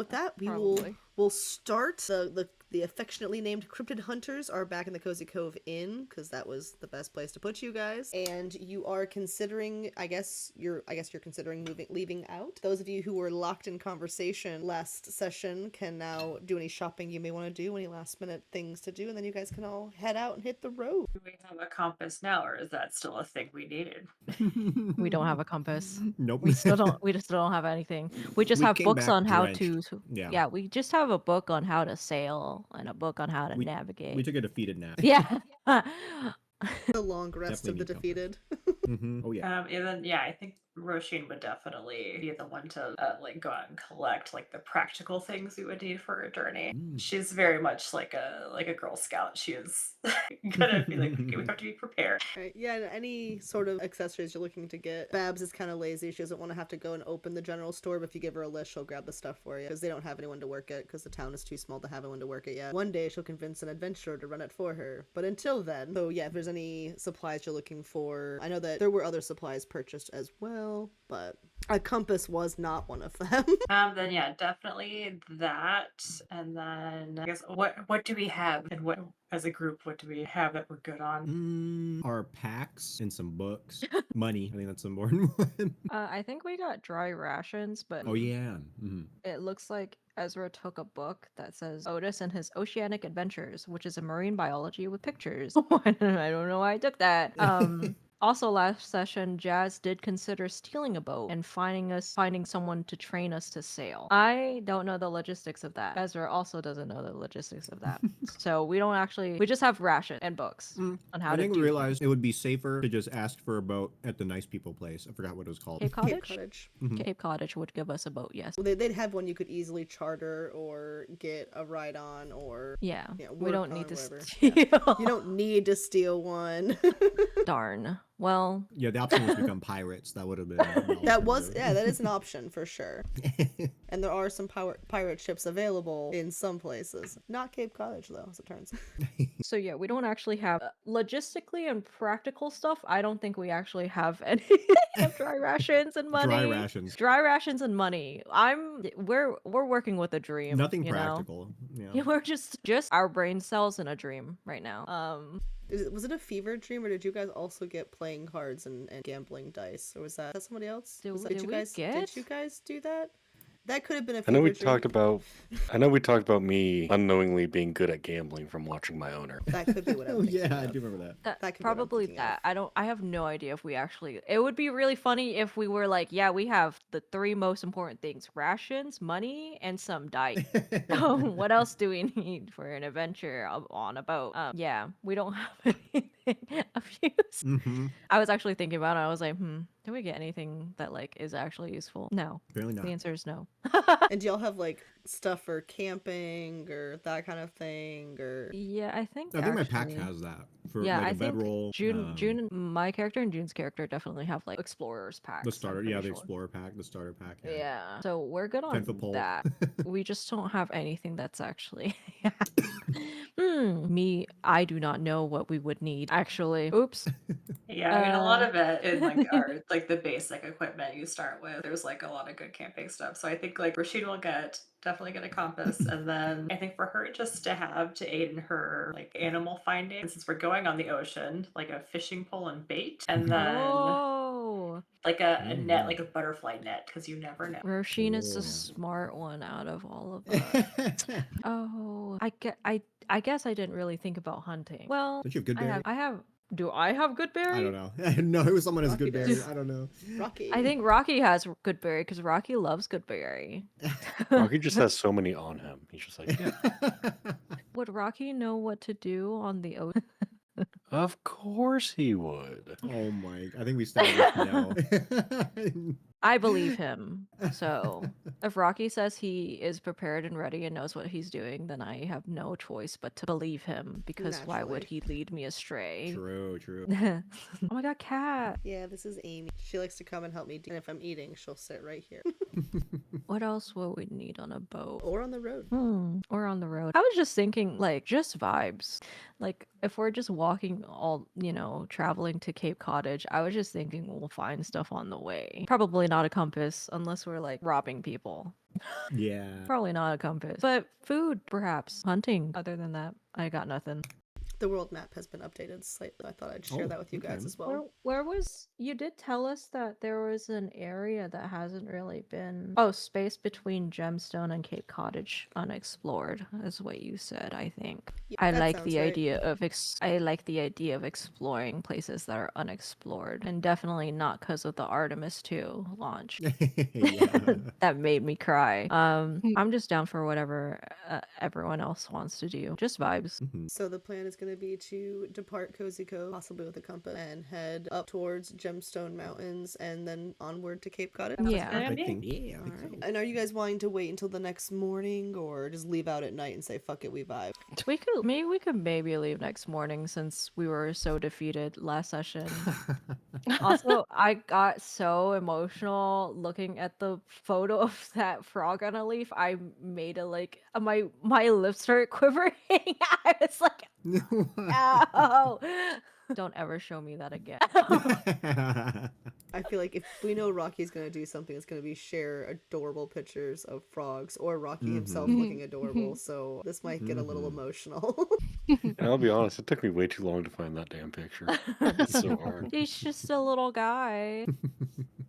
with that, we'll start. The affectionately named Cryptid Hunters are back in the Cozy Cove Inn because that was the best place to put you guys. And you are considering, I guess you're considering leaving out. Those of you who were locked in conversation last session can now do any shopping you may want to do, any last minute things to do, and then you guys can all head out and hit the road. Do we have a compass now, or is that still a thing we needed? We don't have a compass. Nope. We just don't have anything. We just have came books back on how drenched. to. Yeah. We just have a book on how to sail and a book on how to We navigate. took a defeated nap. Yeah. The long rest of the defeated. Oh yeah. And then I think Roisin would definitely be the one to like go out and collect like the practical things we would need for a journey. She's very much like a Girl Scout. She is gonna be like, okay, we have to be prepared. Right. Yeah, and any sort of accessories you're looking to get. Babs is kind of lazy. She doesn't want to have to go and open the general store, but if you give her a list, she'll grab the stuff for you because they don't have anyone to work it because the town is too small to have anyone to work it yet. One day she'll convince an adventurer to run it for her, but until then, so yeah, if there's any supplies you're looking for, I know that there were other supplies purchased as well, but a compass was not one of them. Then definitely that, and then I guess what do we have, and what as a group, what do we have that we're good on? Our packs and some books, money. I think that's the important one. I think we got dry rations, but Oh yeah. it looks like Ezra took a book that says Otis and His Oceanic Adventures, which is a marine biology with pictures. I don't know why I took that. Also, last session, Jazz did consider stealing a boat and finding someone to train us to sail. I don't know the logistics of that. Ezra also doesn't know the logistics of that. So we just have ration and books on how to do I think we realized it would be safer to just ask for a boat at the nice people place. I forgot what it was called. Cape Cottage? Cape Cottage. Cape Cottage would give us a boat, yes. Well, they'd have one you could easily charter or get a ride on or... Yeah, we work don't on, need to whatever. steal. Yeah. You don't need to steal one. Darn. Well, Yeah, the option was become pirates. That would have been. that is an option for sure. And there are some pirate ships available in some places. Not Cape Cottage though, as it turns out. so yeah, we don't actually have logistically and practical stuff. I don't think we actually have any dry rations and money. Dry rations and money. We're working with a dream. Nothing practical. Yeah, we're just our brain cells in a dream right now. Was it a fever dream, or did you guys also get playing cards and gambling dice, or was that somebody else? Did you guys do that? That could have been a fever I know we dream. talked about me unknowingly being good at gambling from watching my owner. That could be what I'm thinking I of. do remember that. That could be what I'm Probably thinking that. of. I have no idea if we actually. It would be really funny if we were like, yeah, we have the three most important things: rations, money, and some dice. What else do we need for an adventure on a boat? Yeah, we don't have anything of use. I was actually thinking about it. I was like, do we get anything that like is actually useful? No. Apparently not. The answer is no. And do y'all have like stuff for camping or that kind of thing, or? Yeah, I think my pack has that for yeah, like I a think bedroll. June, my character and June's character definitely have like explorers packs. The starter, I'm pretty the sure. explorer pack, the starter pack. Yeah. So we're good on 10-foot pole. that. We just don't have anything that's actually. I do not know what we would need actually. Oops. Yeah, I mean, a lot of it in like our like the basic equipment you start with. There's like a lot of good camping stuff. So I think like Rashid will definitely get a compass, and then I think for her just to have to aid in her like animal finding, and since we're going on the ocean, like a fishing pole and bait, and then like a net, like a butterfly net, because you never know. Roshin is the smart one out of all of us. I guess I didn't really think about hunting. Well, Don't you have good berry? I have. Do I have good berry? I don't know. No, it was someone has Rocky good berry. does. I don't know. Rocky. I think Rocky has good berry because Rocky loves good berry. Rocky just has so many on him. He's just like, Would Rocky know what to do on the ocean? of course he would. Oh my! I think we started with no. I believe him. So if Rocky says he is prepared and ready and knows what he's doing, then I have no choice but to believe him, because why would he lead me astray? True. Oh my god, cat. Yeah, this is Amy. She likes to come and help me. And if I'm eating, she'll sit right here. What else will we need on a boat? Or on the road. Or on the road. I was just thinking, like, just vibes. Like, if we're just walking all, traveling to Cape Cottage, I was just thinking we'll find stuff on the way. Probably not a compass, unless we're, like, robbing people. Yeah. Probably not a compass. But food, perhaps. Hunting. Other than that, I got nothing. The world map has been updated slightly. I thought I'd share Oh, that with you guys okay. as well. Where was you did tell us that there was an area that hasn't really been space between Gemstone and Cape Cottage unexplored is what you said, I think. Yeah, I that like sounds the right. idea of I like the idea of exploring places that are unexplored, and definitely not because of the Artemis 2 launch. Yeah. That made me cry. I'm just down for whatever everyone else wants to do. Just vibes. Mhm. So the plan is going to be to depart Cozy Cove, possibly with a compass, and head up towards Gemstone Mountains and then onward to Cape Cottage. Yeah. good. I think, yeah, I think so. Alright. And are you guys wanting to wait until the next morning or just leave out at night and say, fuck it, we vibe? We could maybe leave next morning since we were so defeated last session. Also, I got so emotional looking at the photo of that frog on a leaf. I made my lips started quivering. I was like, "Ow!" Don't ever show me that again. I feel like if we know Rocky's going to do something, it's going to be share adorable pictures of frogs or Rocky himself Mhm. looking adorable. So this might get a little Mhm. emotional. And I'll be honest, it took me way too long to find that damn picture. It's so hard. He's just a little guy.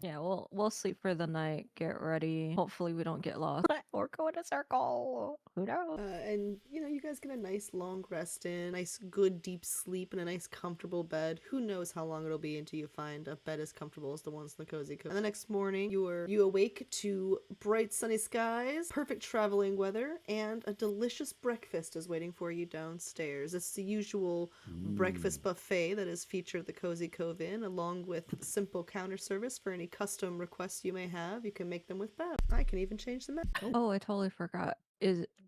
Yeah, we'll sleep for the night. Get ready. Hopefully we don't get lost or go in a circle. Who knows? And you guys get a nice long rest in, nice good deep sleep in a nice comfortable bed. Who knows how long it'll be until you find a bed as comfortable as the ones in the Cozy Cove. And the next morning, you awake to bright sunny skies, perfect traveling weather, and a delicious breakfast is waiting for you downstairs. It's the usual breakfast buffet that is featured at the Cozy Cove Inn, along with simple counter service for any custom requests you may have. You can make them with Bab. I can even change them out. Oh, I totally forgot.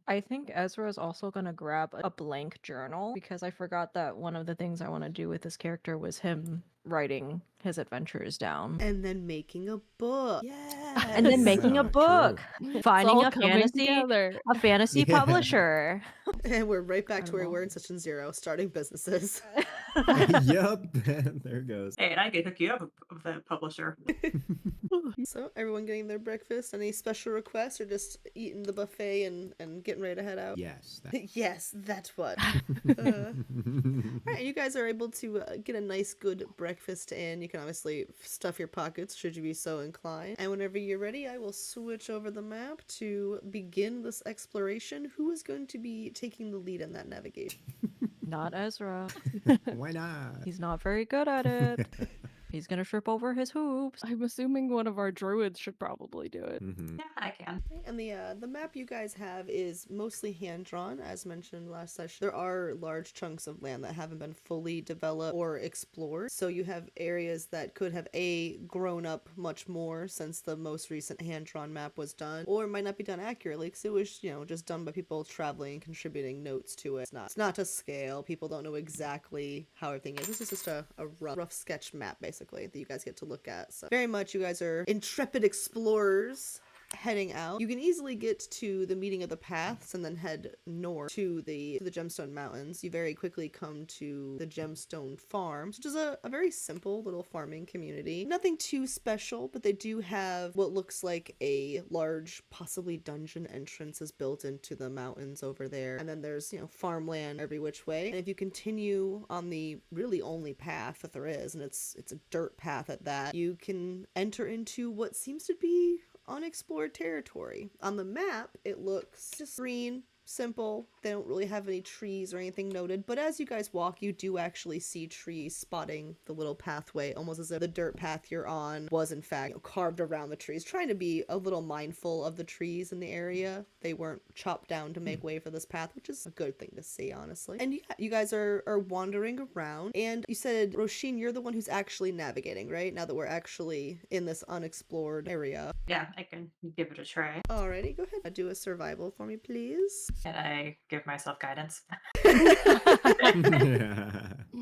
I think Ezra is also gonna grab a blank journal because I forgot that one of the things I want to do with this character was him writing his adventures down. And then making a book. Yeah. And then making Yeah, a book. true. Finding all a coming fantasy together. a fantasy Yeah. publisher. And we're right back I to where we were in love Session 0, starting businesses. Yep. There it goes. Hey, and I could hook you up with the publisher. So, everyone getting their breakfast? Any special requests, or just eating the buffet and getting ready to head out? Yes. That. Yes, that's what. Alright, you guys are able to get a nice, good breakfast in. You can obviously stuff your pockets should you be so inclined. And whenever you're ready, I will switch over the map to begin this exploration. Who is going to be taking the lead in that navigation? Not Ezra. Why not? He's not very good at it. He's gonna trip over his hoops. I'm assuming one of our druids should probably do it. Mhm. Yeah, I can. And the map you guys have is mostly hand-drawn, as mentioned last session. There are large chunks of land that haven't been fully developed or explored, so you have areas that could have grown up much more since the most recent hand-drawn map was done, or might not be done accurately because it was just done by people traveling and contributing notes to it. It's not to scale. People don't know exactly how everything is. This is just a rough sketch map basically that you guys get to look at. So very much you guys are intrepid explorers heading out. You can easily get to the meeting of the paths and then head north to the Gemstone Mountains. You very quickly come to the Gemstone Farms, which is a very simple little farming community. Nothing too special, but they do have what looks like a large, possibly dungeon entrance is built into the mountains over there. And then there's, farmland every which way. And if you continue on the really only path that there is, and it's a dirt path at that, you can enter into what seems to be unexplored territory. On the map, it looks just green, simple. They don't really have any trees or anything noted, but as you guys walk, you do actually see trees spotting the little pathway, almost as if the dirt path you're on was in fact carved around the trees, trying to be a little mindful of the trees in the area. They weren't chopped down to make way for this path, which is a good thing to see, honestly. And yeah, you guys are wandering around, and you said, Roisin, you're the one who's actually navigating, right? Now that we're actually in this unexplored area. Yeah, I can give it a try. Alrighty, go ahead. Do a survival for me, please. Can I give myself guidance? Yeah.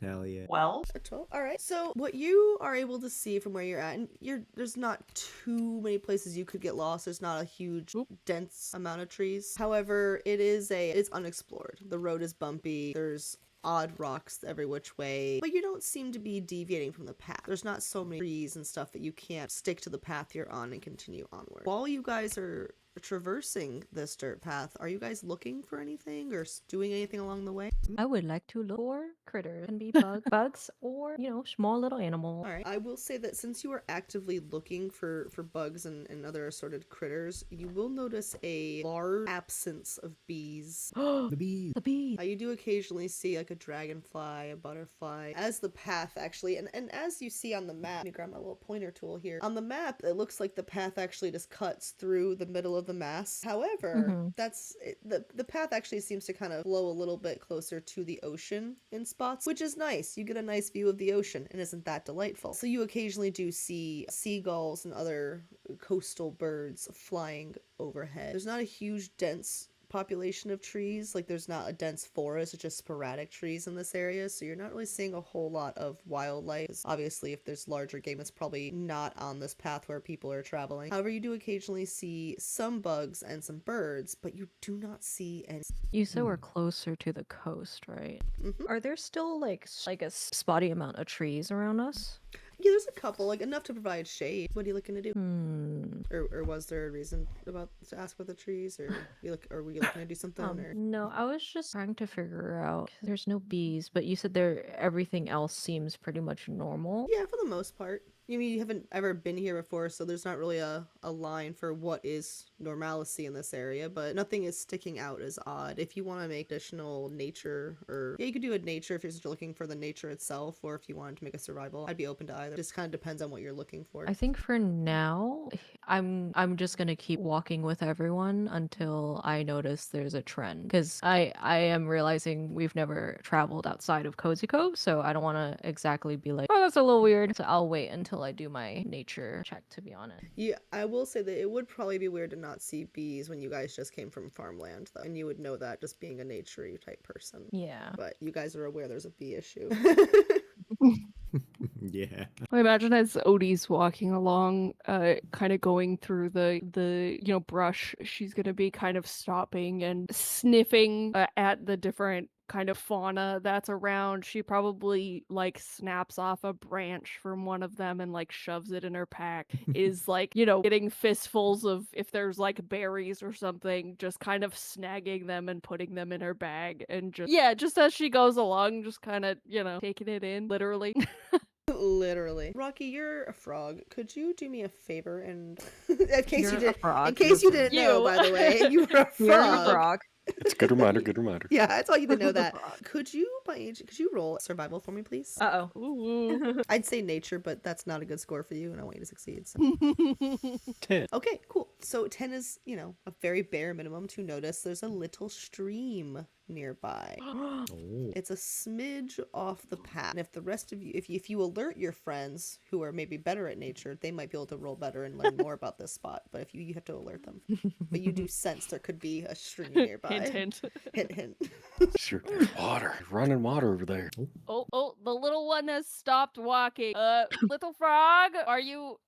Hell yeah. Well, A 12. All right. So what you are able to see from where you're at, and there's not too many places you could get lost. There's not a huge, dense amount of trees. However, it's unexplored. The road is bumpy. There's odd rocks every which way, but you don't seem to be deviating from the path. There's not so many trees and stuff that you can't stick to the path you're on and continue onward. While you guys are traversing this dirt path, are you guys looking for anything or doing anything along the way? I would like to look for critters. Can be bugs or, small little animals. All right. I will say that since you are actively looking for bugs and other assorted critters, you will notice a large absence of bees. The bee. The bee. You do occasionally see like a dragonfly, a butterfly, as the path actually, and as you see on the map, let me grab my little pointer tool here. On the map, it looks like the path actually just cuts through the middle of the mass. However, the path actually seems to kind of flow a little bit closer to the ocean in spots, which is nice. You get a nice view of the ocean, and isn't that delightful? So you occasionally do see seagulls and other coastal birds flying overhead. There's not a huge dense population of trees, like there's not a dense forest, it's just sporadic trees in this area, so you're not really seeing a whole lot of wildlife. Obviously, if there's larger game, it's probably not on this path where people are traveling. However, you do occasionally see some bugs and some birds, but you do not see any. You said we're closer to the coast, right? Mhm. Are there still like a spotty amount of trees around us? Yeah, there's a couple, like enough to provide shade. What are you looking to do? Hmm. Or was there a reason to ask about the trees, or were you looking to do something? Or No, I was just trying to figure out. There's no bees, but you said everything else seems pretty much normal. yeah, for the most part. You mean you haven't ever been here before, so there's not really a line for what is normalcy in this area, but nothing is sticking out as odd. If you want to make additional nature, or yeah, you could do a nature if you're just looking for the nature itself, or if you wanted to make a survival, I'd be open to either. Just kind of depends on what you're looking for. I think for now, I'm just gonna keep walking with everyone until I notice there's a trend, because I am realizing we've never traveled outside of Cozy Cove, so I don't want to exactly be like, oh, that's a little weird. So I'll wait until I do my nature check, to be honest. Yeah, I will say that it would probably be weird to not see bees when you guys just came from farmland, though, and you would know that just being a nature-y type person. Yeah. But you guys are aware there's a bee issue. Yeah. I imagine as Odie's walking along, kind of going through the brush, she's gonna be kind of stopping and sniffing at the different kind of fauna that's around. She probably like snaps off a branch from one of them and like shoves it in her pack. Is like, getting fistfuls of, if there's like berries or something, just kind of snagging them and putting them in her bag, and just as she goes along, just kind of, taking it in, literally. Literally. Rocky, you're a frog. Could you do me a favor and in case You're you a did frog. in case you didn't know, by the way, you were a frog. You're a frog. It's a good reminder, good reminder. Yeah, I thought you didn't know that. Could you roll survival for me, please? Uh-oh. Ooh. I'd say nature, but that's not a good score for you, and I want you to succeed. So. 10. Okay, cool. So 10 is, a very bare minimum to notice there's a little stream nearby. Oh. It's a smidge off the path. And if the rest of you, if you alert your friends who are maybe better at nature, they might be able to roll better and learn more about this spot. But if you have to alert them. But you do sense there could be a stream nearby. Hint, hint. Hint, hint. Sure, there's water. There's running water over there. Oh, the little one has stopped walking. Little frog, are you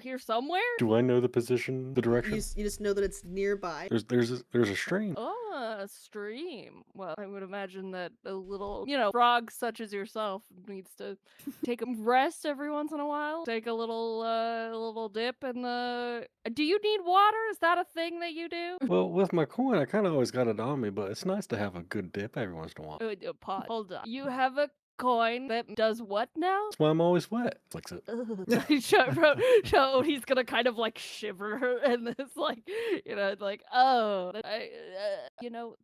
here somewhere? Do I know the position, the direction? You just know that it's nearby. There's a stream. Oh, a stream. Well, I would imagine that a little, frog such as yourself needs to take a rest every once in a while. Take a little dip in the. Do you need water? Is that a thing that you do? Well, with my coin, I kind of always got it on me, but it's nice to have a good dip every once in a while. Pause. Hold on. You have a coin that does what now? That's why I'm always wet. Flicks it. So he's gonna kind of like shiver and it's like, oh,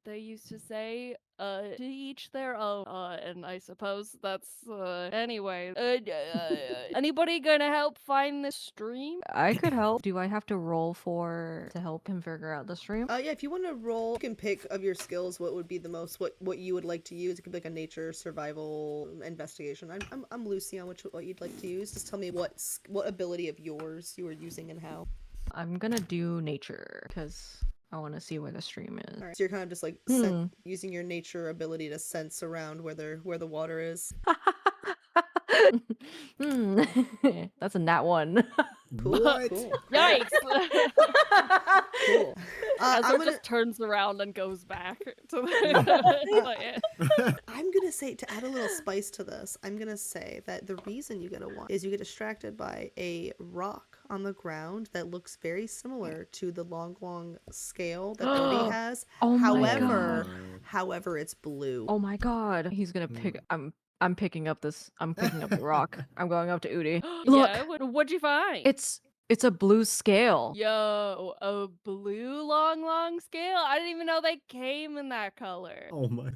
they used to say, to each their own, and I suppose that's, anyway, anybody gonna help find this stream? I could help. Do I have to roll to help him figure out the stream? Yeah, if you want to roll, you can pick of your skills what would be the most, what you would like to use. It could be like a nature, survival, investigation. I'm Lucy on what you'd like to use. Just tell me what ability of yours you are using and how. I'm gonna do nature, because I want to see where the stream is. All right. So you're kind of just like using your nature ability to sense around where the water is. That's a nat one. Cool. What? Cool. Yikes! Cool. Ezra I'm gonna just turns around and goes back to the... I'm gonna say, to add a little spice to this, I'm gonna say that the reason you get a 1 is you get distracted by a rock on the ground that looks very similar to the long scale that Odie has. Oh my However, god. however, it's blue. Oh my god. He's gonna pick. I'm picking up this. I'm picking up the rock. I'm going up to Udi. Look, Yeah, what'd you find? it's a blue scale. Yo, a blue long scale? I didn't even know they came in that color. Oh my.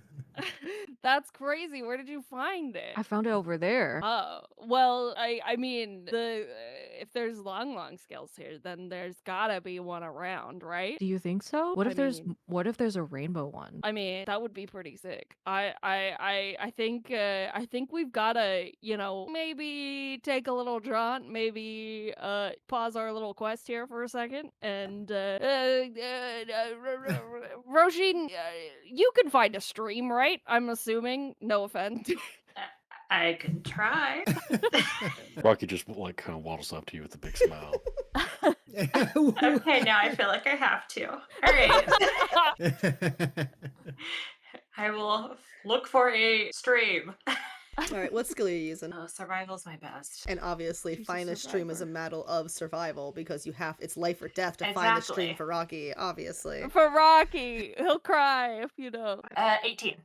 That's crazy. Where did you find it? I found it over there. Oh, well, I mean, if there's long scales here, then there's gotta be one around, right? Do you think so? What I if there's mean- what if there's a rainbow one? I mean, that would be pretty sick. I think we've gotta, maybe take a little jaunt, maybe pause our little quest here for a second, and Roshin, you can find a stream, right? I'm assuming. No offense. I can try. Rocky just like kind of waddles up to you with a big smile. Okay, now I feel like I have to. All right. I will look for a stream. All right, what skill are you using? Oh, survival's my best. And obviously, She's a find a stream is a survivor. matter of survival because it's life or death to find the stream Exactly. for Rocky, obviously. For Rocky, he'll cry if you know. 18.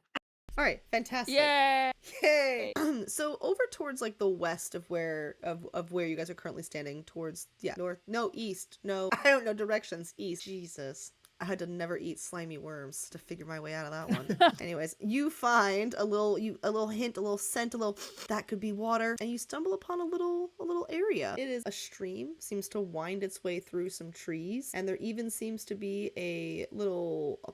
All right, fantastic. Yeah. Yay! So over towards like the west of where you guys are currently standing, towards east. No, I don't know directions. East. Jesus. I had to never eat slimy worms to figure my way out of that one. Anyways, you find a little hint, a little scent, that could be water, and you stumble upon a little area. It is a stream, seems to wind its way through some trees, and there even seems to be a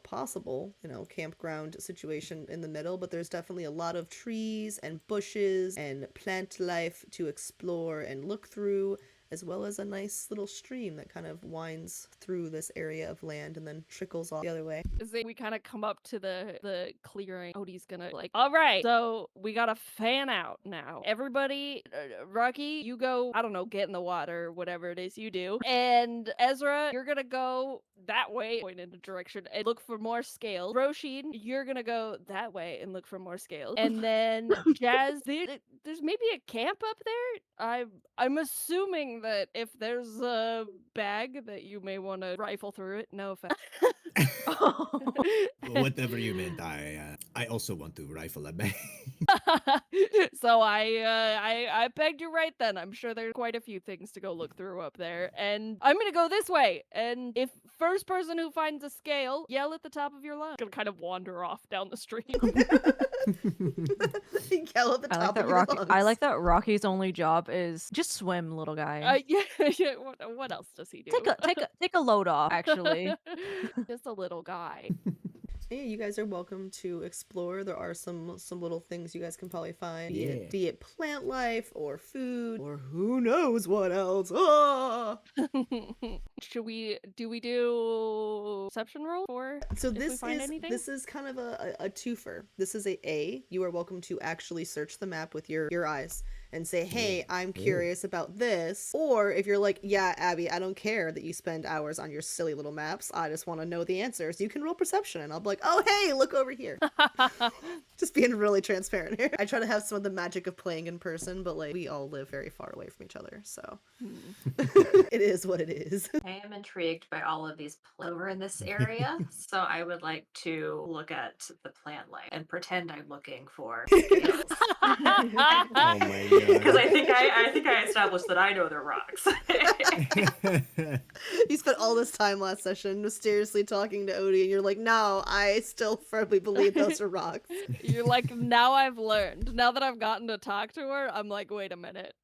possible, campground situation in the middle, but there's definitely a lot of trees and bushes and plant life to explore and look through, as well as a nice little stream that kind of winds through this area of land and then trickles off the other way. As we kind of come up to the clearing, Odie's gonna all right, so we gotta fan out now. Everybody, Rocky, you go, I don't know, get in the water, whatever it is you do. And Ezra, you're gonna go that way, point in the direction, and look for more scales. Roshin, you're gonna go that way and look for more scales. And then Jazz, there's maybe a camp up there? I'm assuming that if there's a bag that you may want to rifle through it. No offense. Whatever you meant, I also want to rifle a bag. So I pegged you right then. I'm sure there's quite a few things to go look through up there. And I'm gonna go this way. And if first person who finds a scale, yell at the top of your lungs. Gonna kind of wander off down the street. Yell at the top of your lungs. I like that Rocky's only job is just swim, little guy. Yeah. What else does he do? Take a load off, actually. Just a little guy. Yeah, you guys are welcome to explore. There are some little things you guys can probably find. Yeah. Be it plant life or food or who knows what else. Ah! Do we do perception roll for So if we find anything? this is kind of a twofer. This is a you are welcome to actually search the map with your eyes and say, hey, I'm curious about this. Or if you're like, yeah, Abby, I don't care that you spend hours on your silly little maps. I just want to know the answers. You can roll perception and I'll be like, oh, hey, look over here. Just being really transparent here. I try to have some of the magic of playing in person, but like we all live very far away from each other. So it is what it is. I am intrigued by all of these over in this area, so I would like to look at the plant life and pretend I'm looking for scales. Oh my god. Because I think I established that I know they're rocks. You spent all this time last session mysteriously talking to Odie, and you're like, no, I still firmly believe those are rocks. You're like, now I've learned. Now that I've gotten to talk to her, I'm like, wait a minute.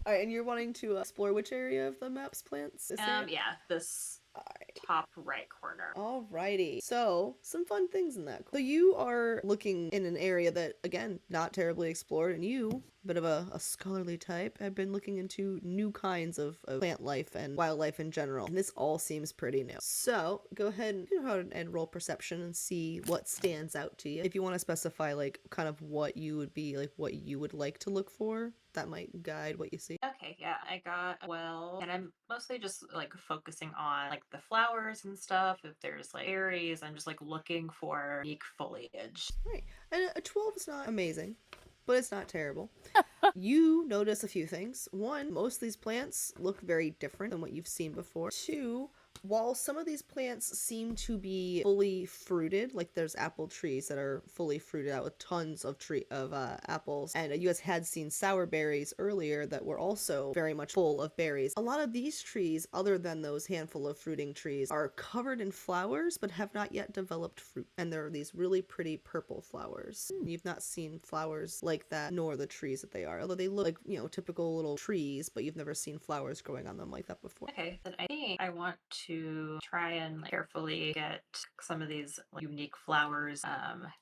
Alright, and you're wanting to explore which area of the map's plants? Is there? Yeah, this Alright. top right corner. Alrighty. So, some fun things in that. So you are looking in an area that, again, not terribly explored, and you, bit of a scholarly type, have been looking into new kinds of plant life and wildlife in general. And this all seems pretty new. So, go ahead and, and roll perception and see what stands out to you. If you want to specify, like, kind of what you would be, like, what you would like to look for, that might guide what you see. Okay, yeah, I got well, and I'm mostly just like focusing on like the flowers and stuff. If there's like berries, I'm just like looking for unique foliage. Right. And a 12 is not amazing, but it's not terrible. You notice a few things. One, most of these plants look very different than what you've seen before. Two, while some of these plants seem to be fully fruited, like there's apple trees that are fully fruited out with tons of apples, and you guys had seen sour berries earlier that were also very much full of berries. A lot of these trees, other than those handful of fruiting trees, are covered in flowers but have not yet developed fruit, and there are these really pretty purple flowers. You've not seen flowers like that, nor the trees that they are, although they look like, typical little trees, but you've never seen flowers growing on them like that before. Okay, then I think I want to try and carefully get some of these unique flowers,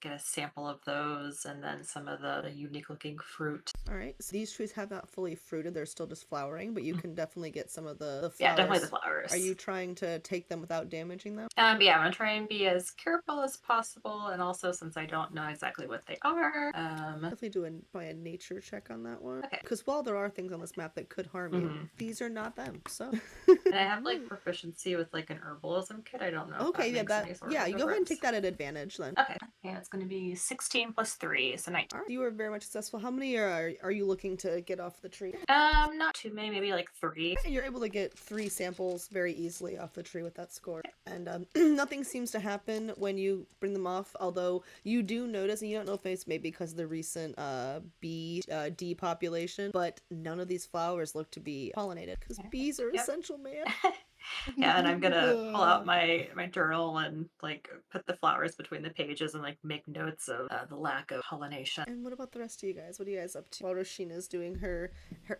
get a sample of those, and then some of the unique looking fruit. All right, so these trees have not fully fruited, they're still just flowering, but you can definitely get some of the flowers. Yeah, definitely the flowers. Are you trying to take them without damaging them? Yeah, I'm gonna try and be as careful as possible, and also since I don't know exactly what they are, Definitely do a nature check on that one. Okay. Because while there are things on this map that could harm you, these are not them. So. And I have like proficiency with like an herbalism kit. I don't know. Okay, if that makes any sort yeah. of You go ahead and take difference. that at advantage then. Okay, yeah, it's gonna be 16 plus 3, so 19. All right, you were very much successful. How many are you looking to get off the tree? Not too many, maybe like 3. You're able to get 3 samples very easily off the tree with that score. And nothing seems to happen when you bring them off, although you do notice, and you don't know if it's maybe because of the recent bee depopulation, but none of these flowers look to be pollinated, because bees are essential, man. Yeah, and I'm gonna pull out my journal and like put the flowers between the pages and like make notes of the lack of pollination. And what about the rest of you guys? What are you guys up to while Roshina's doing her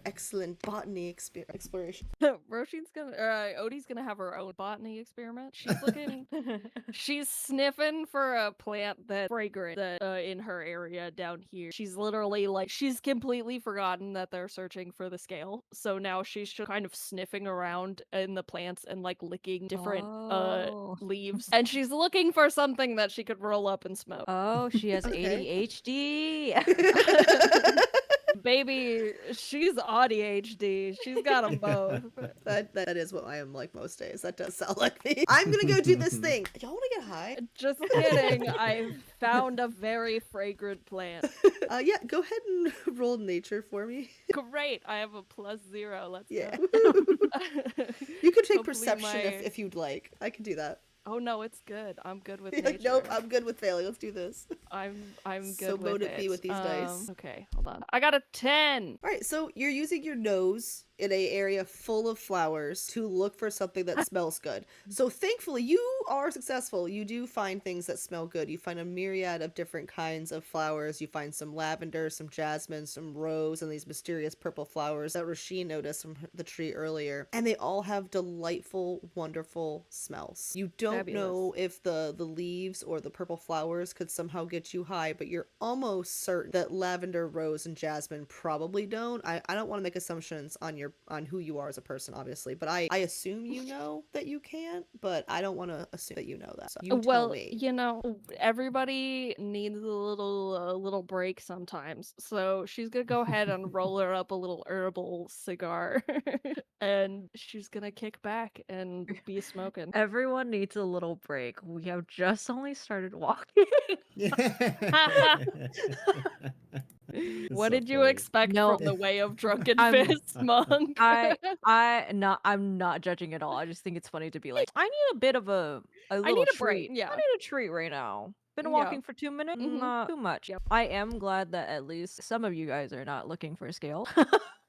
excellent botany exploration? Roshin's gonna, Odie's gonna have her own botany experiment. She's looking, she's sniffing for a plant that's fragrant that, in her area down here. She's literally like, she's completely forgotten that they're searching for the scale. So now she's just kind of sniffing around in the plants and like licking different leaves. And she's looking for something that she could roll up and smoke. Oh, she has Okay. ADHD. Baby, she's ADHD. She's got them both. That is what I am like most days. That does sound like me. I'm gonna go do this thing. Y'all wanna get high? Just kidding. I found a very fragrant plant. Yeah, go ahead and roll nature for me. Great. I have a +0. Let's Yeah. go. You could take Hopefully perception my- if you'd like. I can do that. Oh no, it's good. I'm good with You're nature. like, nope, I'm good with failing. Let's do this. I'm good So with mote it be with these dice. Okay, hold on. I got a 10. All right, so you're using your nose in a area full of flowers to look for something that smells good. So thankfully, you are successful. You do find things that smell good. You find a myriad of different kinds of flowers. You find some lavender, some jasmine, some rose, and these mysterious purple flowers that Rasheen noticed from the tree earlier. And they all have delightful, wonderful smells. You don't know if the leaves or the purple flowers could somehow get you high, but you're almost certain that lavender, rose, and jasmine probably don't. I don't want to make assumptions on who you are as a person, obviously, but I assume you know that you can't, but I don't want to assume that you know that. So you tell me. You know, everybody needs a little break sometimes. So she's gonna go ahead and roll her up a little herbal cigar, and she's gonna kick back and be smoking. Everyone needs a little break. We have just only started walking. What did you expect No. from the way of drunken I'm- fist, monk? I'm not judging at all. I just think it's funny to be like, I need a bit of a little need a treat. break, yeah. I need a treat right now. Been Yeah. walking for 2 minutes, Mhm. not too much. Yep. I am glad that at least some of you guys are not looking for a scale.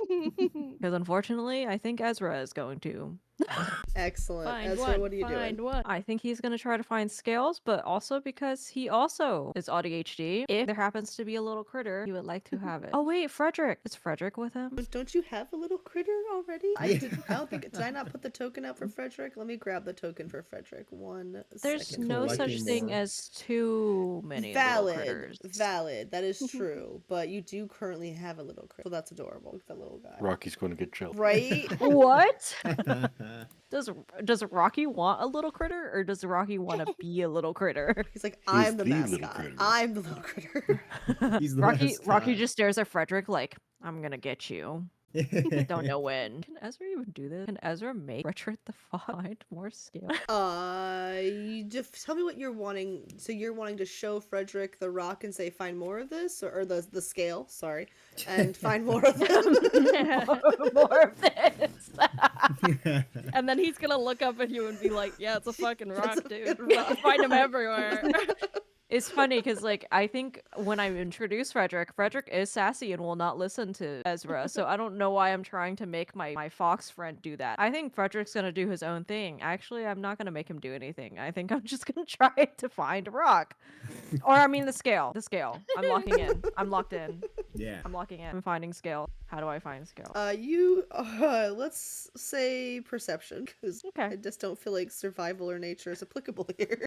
Because unfortunately, I think Ezra is going to Excellent. Find Ezra, one. what are you Find doing? one. I think he's gonna try to find scales, but also because he also is ADHD. If there happens to be a little critter, he would like to have it. Oh wait, Frederick. Is Frederick with him? Don't you have a little critter already? I don't think. Did I not put the token out for Frederick? Let me grab the token for Frederick. One There's second. no such Collecting thing more. as too many little critters. Valid. That is true. But you do currently have a little critter. So that's adorable. Look at that little guy. Rocky's going to get jealous. Right? What? Does Rocky want a little critter, or does Rocky want to be a little critter? He's like, He's I'm the the little mascot. critter. I'm the little critter. He's the Rocky mascot. just stares at Frederick like, I'm gonna get you. Don't know when. Can Ezra even do this? Can Ezra make Frederick the find more scale? You just tell me what you're wanting. So you're wanting to show Frederick the rock and say, find more of this? Or the scale, sorry. And find more of them? More of this. And then he's gonna look up at you and be like, "Yeah, it's a fucking rock, It's a dude. fucking You rock." can find him everywhere." It's funny because, like, I think when I introduce Frederick is sassy and will not listen to Ezra. So I don't know why I'm trying to make my fox friend do that. I think Frederick's gonna do his own thing. Actually, I'm not gonna make him do anything. I think I'm just gonna try to find a rock. Or, I mean, the scale. The scale. I'm locking in. I'm locked in. Yeah. I'm locking in. I'm finding scale. How do I find scale? Let's say perception, because Okay. I just don't feel like survival or nature is applicable here.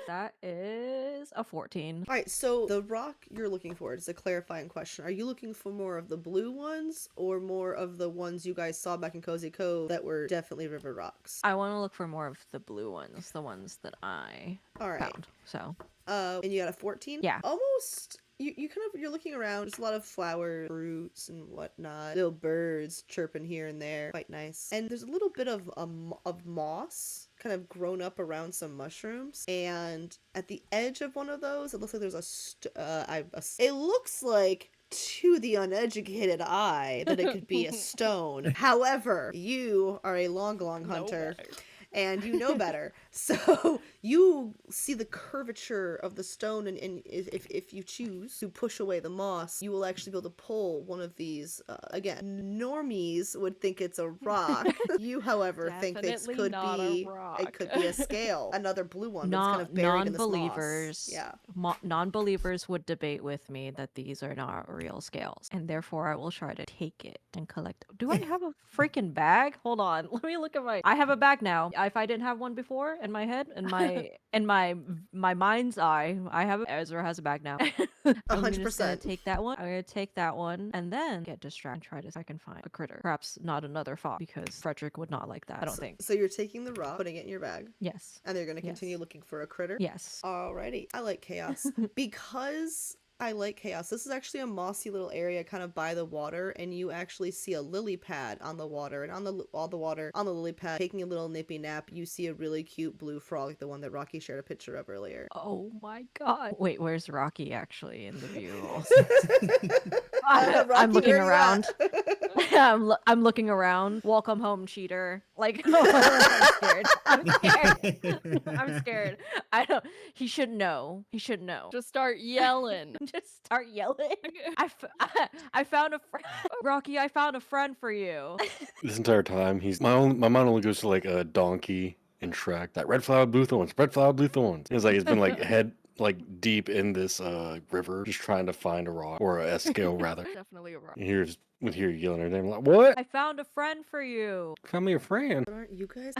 That is a 14. All right, so the rock you're looking for is a clarifying question. Are you looking for more of the blue ones or more of the ones you guys saw back in Cozy Cove that were definitely river rocks? I want to look for more of the blue ones, the ones that I All right. found. So, And you got a 14? Yeah. Almost. You're looking around. There's a lot of flowers, fruits, and whatnot. Little birds chirping here and there. Quite nice. And there's a little bit of moss kind of grown up around some mushrooms. And at the edge of one of those, it looks like there's it looks like, to the uneducated eye, that it could be a stone. However, you are a long hunter. And you know better. So you see the curvature of the stone, and if you choose to push away the moss, you will actually be able to pull one of these. Again, normies would think it's a rock. You, however, think this Definitely could not a be rock. it could be a scale, another blue one that's kind of buried in this non-believers, moss. Yeah. non-believers would debate with me that these are not real scales, and therefore I will try to take it and collect. Do I have a freaking bag? Hold on, let me look at I have a bag now. If I didn't have one before in my head, in my mind's eye, Ezra has a bag now. I'm just gonna 100%. take that one. I'm gonna take that one and then get distracted and try to see if I can find a critter. Perhaps not another fox, because Frederick would not like that. I don't think. So you're taking the rock, putting it in your bag, Yes. and they're going to Yes. continue looking for a critter. Yes. Alrighty. I like chaos. Because I like chaos. This is actually a mossy little area kind of by the water, and you actually see a lily pad on the water, and on the lily pad, taking a little nippy nap, you see a really cute blue frog, like the one that Rocky shared a picture of earlier. Oh my god. Wait, where's Rocky actually in the view? Rocky, I'm looking where you around. at? I'm looking around. Welcome home, cheater. Like, I'm scared. I'm scared. I don't. He should know. Just start yelling. Just start yelling. I found a friend. Rocky, I found a friend for you. This entire time, my mind only goes to like a donkey in Shrek. That red flower, blue thorns, red flower, blue thorns. It's like it's been like head like deep in this river, just trying to find a rock or a scale rather. Definitely a rock. And here's with here yelling her name like, "What? I found a friend for you. Found me a friend." But aren't you guys?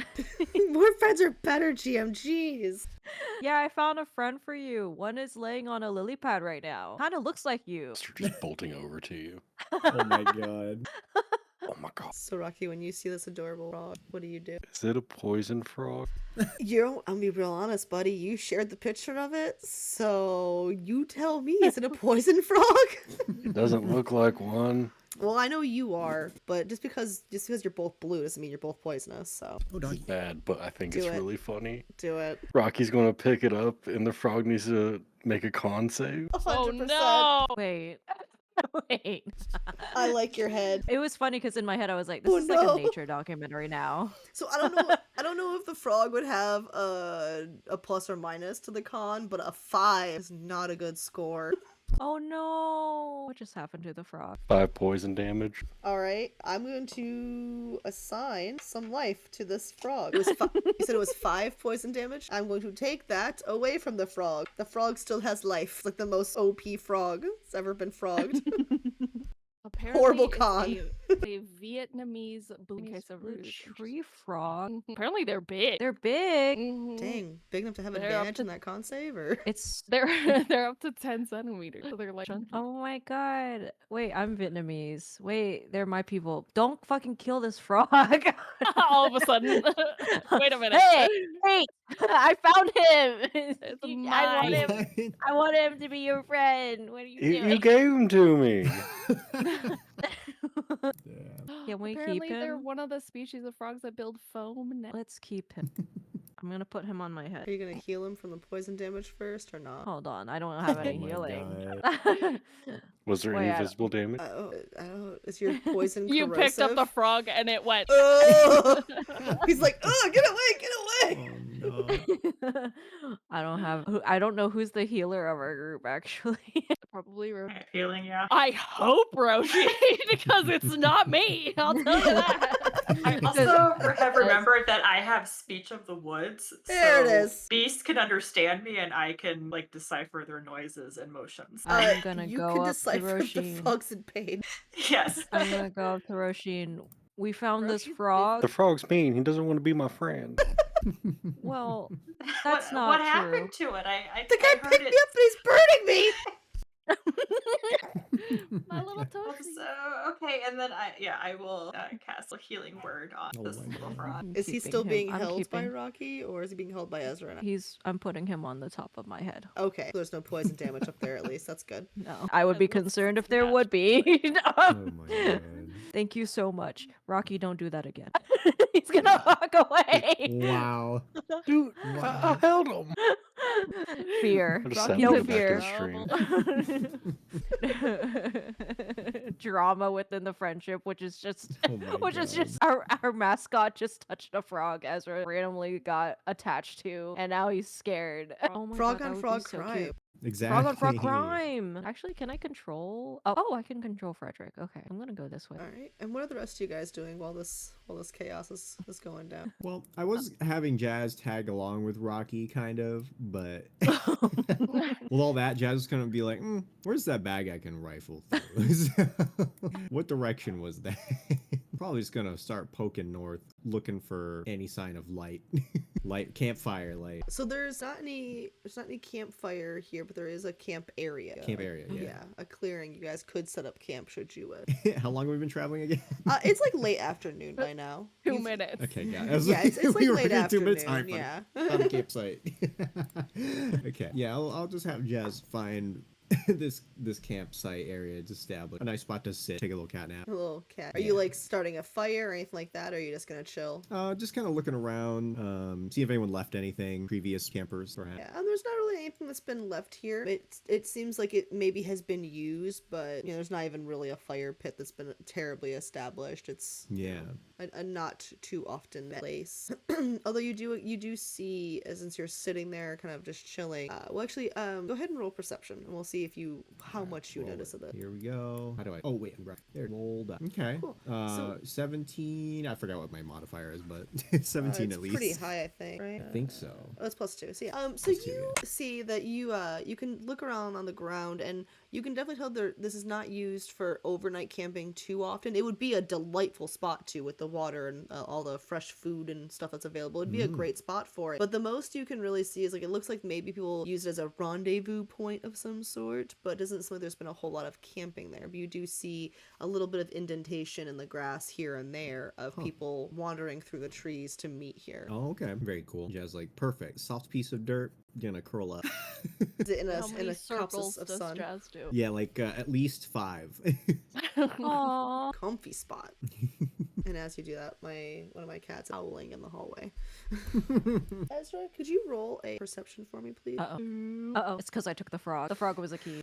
More friends are better, GMGs. Yeah, I found a friend for you. One is laying on a lily pad right now. Kind of looks like you. They're just bolting over to you. Oh my god. Oh my god. So Rocky, when you see this adorable frog, what do you do? Is it a poison frog? I'm gonna be real honest, buddy. You shared the picture of it, so you tell me, is it a poison frog? It doesn't look like one. Well, I know you are, but just because you're both blue doesn't mean you're both poisonous. So Oh, doggy. Bad, but I think Do it's it. really funny. do it. Rocky's gonna pick it up, and the frog needs to make a con save. 100%. Oh no! Wait. Wait. I like your head. It was funny because in my head I was like, this Oh, is like no. a nature documentary now. So I don't know. I don't know if the frog would have a plus or minus to the con, but a 5 is not a good score. Oh no! What just happened to the frog? 5 poison damage. All right, I'm going to assign some life to this frog. It was you said it was 5 poison damage. I'm going to take that away from the frog. The frog still has life. It's like the most OP frog that's ever been frogged. Apparently Horrible it's con. a Vietnamese blue Blue rouge. tree frog. Apparently they're big. They're big. Mhm. Dang, big enough to have They're up advantage to- in that con save, or It's They're up to 10 centimeters. So they're like oh my god. Wait, I'm Vietnamese. Wait, they're my people. Don't fucking kill this frog. all of a sudden. Wait a minute. Hey, hey, I found him. It's I want him. What? I want him to be your friend. What are you You doing? gave him to me. Damn. Can we Apparently keep they're him? one of the species of frogs that build foam nets. Let's keep him. I'm gonna put him on my are head. you gonna heal him from the poison damage first or not? Hold on, I don't have any Oh my healing. Was there Wait, any visible damage? I don't. Is your poison You corrosive? picked up the frog and it went. Oh! He's like, oh, get away, get away! Oh no. I don't know who's the healer of our group actually. Probably. I have a feeling, yeah. I hope Roshi, because it's not me. I'll tell you that. I also have remembered that I have speech of the woods. There it so is. Beasts can understand me and I can like decipher their noises and motions. I'm gonna you go can up to decipher if the Roshin. frog's in pain. Yes. I'm gonna go up to Roshin. We found this Roshin is frog. The frog's mean. He doesn't want to be my friend. Well, that's what, not what true. happened to it? I The guy I heard picked me it. up and he's burning me! My little Oh, toasty. so okay, and then I will cast a healing word on Oh this my little God. frog. I'm Is he keeping still him. being I'm held by keeping- Rocky, or is he being held by Ezra now? I'm putting him on the top of my head. Okay, there's no poison damage up there at least. That's good. No, I would be Unless concerned if it's there would be. Oh my god. Thank you so much, Rocky. Don't do that again. He's gonna walk away. Wow. Dude, I held him. Fear. I just Rocky sat No in the back fear. of the stream. Drama within the friendship, which is just Oh my which is God. just our mascot just touched a frog Ezra randomly got attached to, and now he's scared. Oh my Frog god, that on would frog be so crime. cute. Exactly. Frog on frog crime. Actually, can I control? Oh, I can control Frederick. Okay, I'm gonna go this way. All right. And what are the rest of you guys doing while this chaos is going down? Well, I was having Jazz tag along with Rocky, kind of, but with all that, Jazz was gonna be like, "Where's that bag I can rifle through?" So, what direction was that? Probably just gonna start poking north, looking for any sign of light, campfire light. So there's not any campfire here, but there is a camp area. Camp area, yeah. A clearing. You guys could set up camp should you wish. How long have we been traveling again? It's like late afternoon by now. 2 You've- minutes. Okay, yeah. I was Yeah, it's like we were late here 2 minutes. afternoon. All right, fine. Yeah. Found a campsite. Okay, yeah, I'll just have Jazz find this campsite area to establish a nice spot to sit, take a little cat nap. A little cat. Are you like starting a fire or anything like that, or are you just gonna chill? Just kind of looking around, see if anyone left anything, previous campers perhaps. Yeah, there's not really anything that's been left here. It seems like it maybe has been used, but there's not even really a fire pit that's been terribly established. It's Yeah. a not too often met place. Although you do see, since you're sitting there kind of just chilling. Well, actually, go ahead and roll perception, and we'll see if how much you Roll notice of it. Here we go. How do I? Oh wait, I'm right there. Rolled up. Okay. Cool. So- 17. I forgot what my modifier is, but 17 it's at least. pretty high, I think. Right? I think so. Oh, it's +2. So yeah. So Plus two, you see that you can look around on the ground, and you can definitely tell this is not used for overnight camping too often. It would be a delightful spot too, with the water and all the fresh food and stuff that's available. It'd be a great spot for it. But the most you can really see is like it looks like maybe people use it as a rendezvous point of some sort, but it doesn't seem like there's been a whole lot of camping there. But you do see a little bit of indentation in the grass here and there of people wandering through the trees to meet here. Oh, okay. Very cool. Jazz like perfect. Soft piece of dirt. Gonna curl up. Is it in How a many cups circles of does sun? Jazz do? Yeah, like at least 5. Aww. Comfy spot. And as you do that, one of my cats is howling in the hallway. Ezra, could you roll a perception for me, please? Uh-oh. It's because I took the frog. The frog was a key.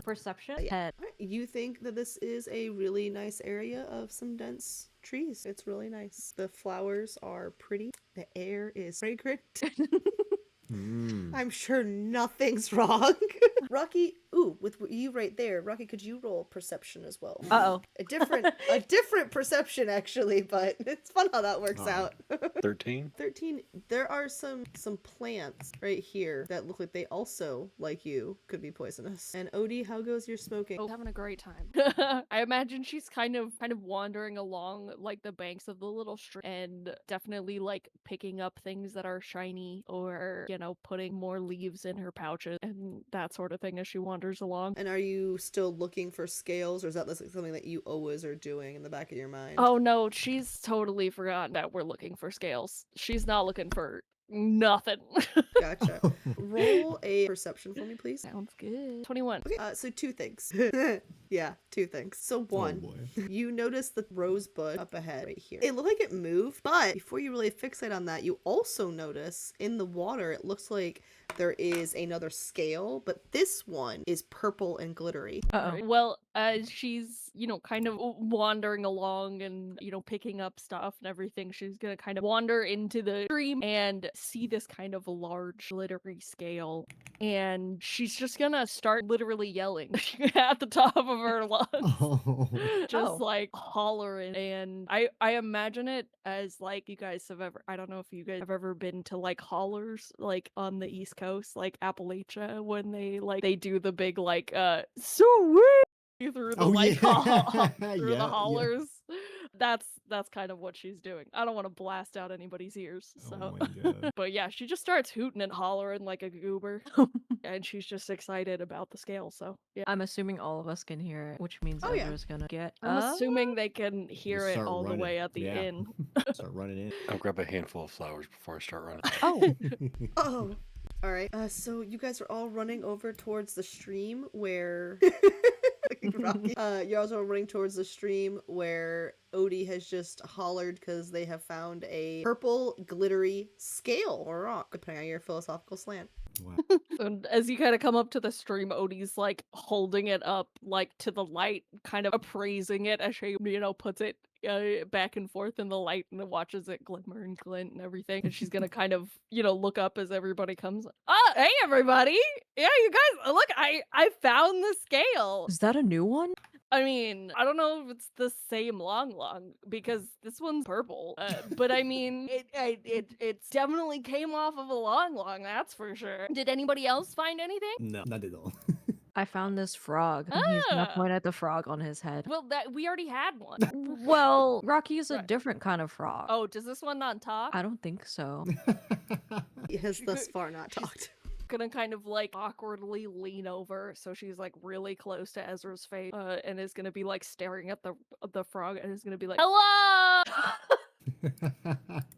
Perception? Yeah. 10. Alright, you think that this is a really nice area of some dense trees. It's really nice. The flowers are pretty. The air is fragrant. I'm sure nothing's wrong. Rocky, with you right there, Rocky, could you roll perception as well? Uh-oh. A different perception actually, but it's fun how that works out. 13. 13. There are some plants right here that look like they also, like you, could be poisonous. And Odie, how goes your smoking? Oh, having a great time. I imagine she's kind of wandering along like the banks of the little stream and definitely like picking up things that are shiny or, putting more leaves in her pouches and that sort of thing as she wanders along. And are you still looking for scales, or is that something that you always are doing in the back of your mind? Oh no, she's totally forgotten that we're looking for scales. She's not looking for nothing. Gotcha. Roll a perception for me, please. Sounds good. 21. Okay, so 2 things. Yeah, 2 things. So one, boy. you notice the rose bush up ahead right here. It looked like it moved, but before you really fixate on that, you also notice in the water, it looks like there is another scale, but this one is purple and glittery. Uh-oh. Well, as she's, kind of wandering along and, picking up stuff and everything, she's gonna kind of wander into the stream and see this kind of large glittery scale. And she's just gonna start literally yelling at the top of her lungs. Oh. Just Oh. like hollering. And I imagine it as like you guys have ever, I don't know if you guys have ever been to like hollers like on the East Coast, like Appalachia, when they do the big like sweet through the Oh, like yeah. through Yeah, the yeah. hollers. That's kind of what she's doing. I don't want to blast out anybody's ears. So Oh my god. but yeah, she just starts hooting and hollering like a goober. And she's just excited about the scale. So yeah. I'm assuming all of us can hear it, which means Oh, yeah. Ezra's gonna get I'm up. assuming they can hear Just it start all the running. way at the Yeah. inn. Start running in. I'll grab a handful of flowers before I start running. Oh, Oh. All right. So you guys are all running over towards the stream where Rocky. You're also running towards the stream where Odie has just hollered because they have found a purple glittery scale or rock, depending on your philosophical slant. Wow. And as you kind of come up to the stream, Odie's like holding it up like to the light, kind of appraising it as she, puts it back and forth in the light and watches it glimmer and glint and everything. And she's gonna kind of, look up as everybody comes. Hey everybody! Yeah, you guys, look, I found the scale. is that a new one? I mean, I don't know if it's the same long because this one's purple. But I mean, it definitely came off of a long, that's for sure. Did anybody else find anything? No, not at all. I found this frog. And he's gonna point at the frog on his head. Well, that we already had one. Well, Rocky is a Right. different kind of frog. Oh, does this one not talk? I don't think so. He has thus far not talked. Gonna kind of like awkwardly lean over, so she's like really close to Ezra's face, and is gonna be like staring at the frog, and is gonna be like, "Hello."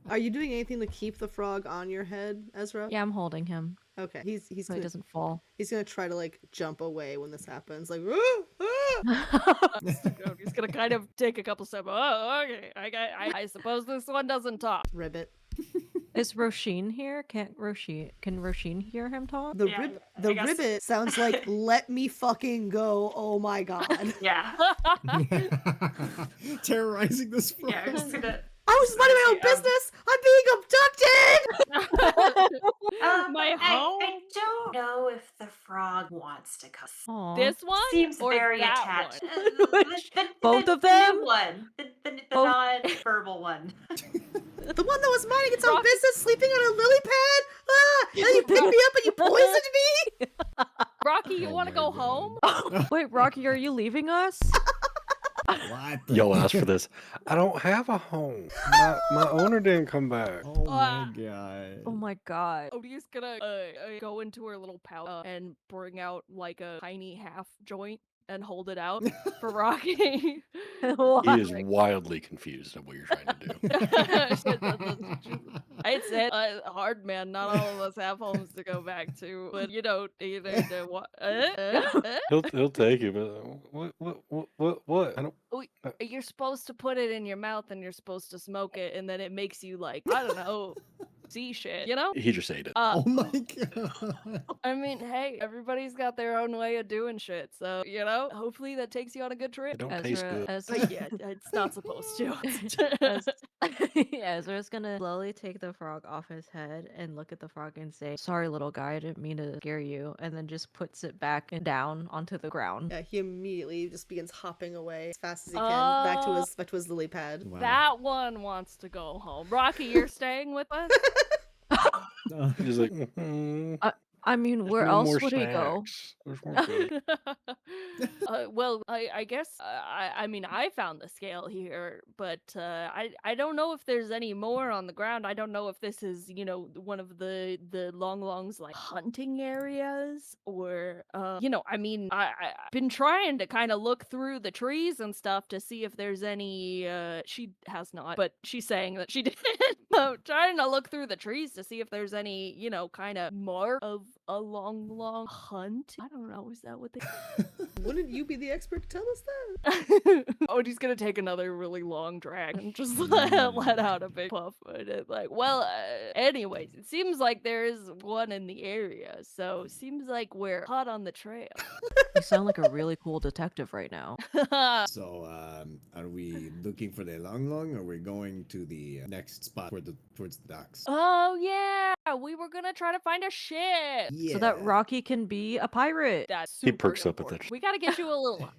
Are you doing anything to keep the frog on your head, Ezra? Yeah, I'm holding him Okay. He's so he gonna, doesn't fall. he's gonna try to like jump away when this happens. Like, "Ah, ah!" He's gonna kind of take a couple steps. Oh, okay. I suppose this one doesn't talk. Ribbit. Is Roisin here? Can Roisin hear him talk? The Yeah, the I guess- ribbit sounds like "Let me fucking go." Oh my god. Yeah. Terrorizing this frog. Yeah, I'm just gonna. I was minding my own business. I'm being abducted. My I home? don't know if the frog wants to come. Aw. This one Seems or very that attached. one? Both of The them? new one. The Both- non-verbal one. The one that was minding its own Rock- business, sleeping on a lily pad. Ah! And then you picked me up and you poisoned me. Rocky, you Oh want to my go God. home? Wait, Rocky, are you leaving us? What? the- Y'all asked for this. I don't have a home. My owner didn't come back. Oh my Ah. god. Oh my god. Odie's gonna go into her little pouch and bring out like a tiny half joint and hold it out for Rocky. He Why? is wildly confused at what you're trying to do. It's it. Hard man. Not all of us have homes to go back to, but you don't either. What? He'll take it, but what? I don't. You're supposed to put it in your mouth and you're supposed to smoke it, and then it makes you like, I don't know, see shit, you know? He just ate it. Oh my god. I mean, hey, everybody's got their own way of doing shit, so, you know, hopefully that takes you on a good It trip. don't taste Ezra, good. as Yeah, it's not supposed to. as Ezra's gonna slowly take the frog off his head and look at the frog and say, "Sorry, little guy, I didn't mean to scare you," and then just puts it back and down onto the ground. Yeah, he immediately just begins hopping away as fast as he can back to his lily pad. Wow. That one wants to go home. Rocky, you're staying with us? He's like, mm-hmm. I mean, There's where no else more would he go? snacks. There's more food. Well, I guess I mean I found the scale here, but I don't know if there's any more on the ground. I don't know if this is one of the Long's like hunting areas or I mean I've been trying to kind of look through the trees and stuff to see if there's any. She has not, but she's saying that she did. Trying to look through the trees to see if there's any kind of mark of a long hunt. I don't know. Is that what they? Wouldn't you be the expert to tell us that? Odie's gonna take another really long drag and just let out a big puff. And it's like, well, anyways, it seems like there is one in the area, so seems like we're hot on the trail. You sound like a really cool detective right now. So, are we looking for the long, or we're going to the next spot towards the docks? Oh yeah, we were gonna try to find a ship. Yeah. So that Rocky can be a pirate. That's He super perks up at important. that. We gotta get you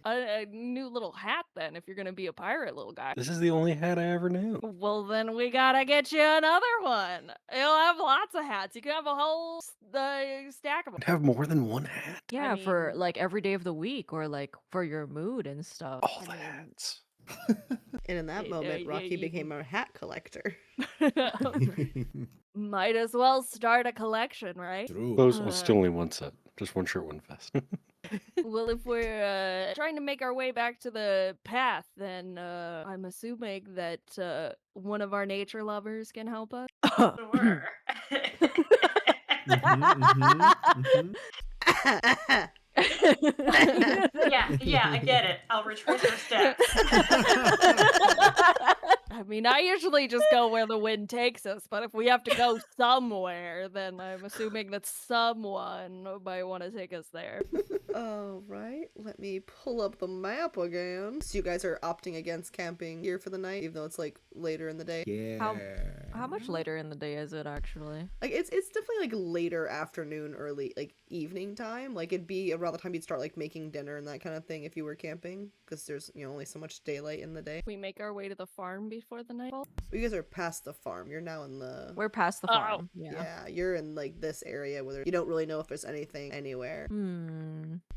a new little hat then if you're gonna be a pirate, little guy. This is the only hat I ever knew. Well, then we gotta get you another one. You'll have lots of hats. You can have a whole stack of them. I'd have more than one hat. Yeah, for mean- like every day of the week or like for your mood and stuff. All the I mean- hats. And in that moment, Rocky became a hat collector. Might as well start a collection, right? True. Well, it's still only one set. Just one shirt, one vest. Well, if we're trying to make our way back to the path, then I'm assuming that one of our nature lovers can help us. Sure. Yeah, I get it. I'll retrace our steps. I mean, I usually just go where the wind takes us, but if we have to go somewhere, then I'm assuming that someone might want to take us there. All right, let me pull up the map again. So you guys are opting against camping here for the night, even though it's like later in the day. Yeah. How much later in the day is it actually? Like it's definitely like later afternoon, early like evening time. Like it'd be around the time you'd start like making dinner and that kind of thing if you were camping, because there's only so much daylight in the day. We make our way to the farm before the night falls. You guys are past the farm. You're now in the We're past the Oh. farm. yeah. You're in like this area where you don't really know if there's anything anywhere.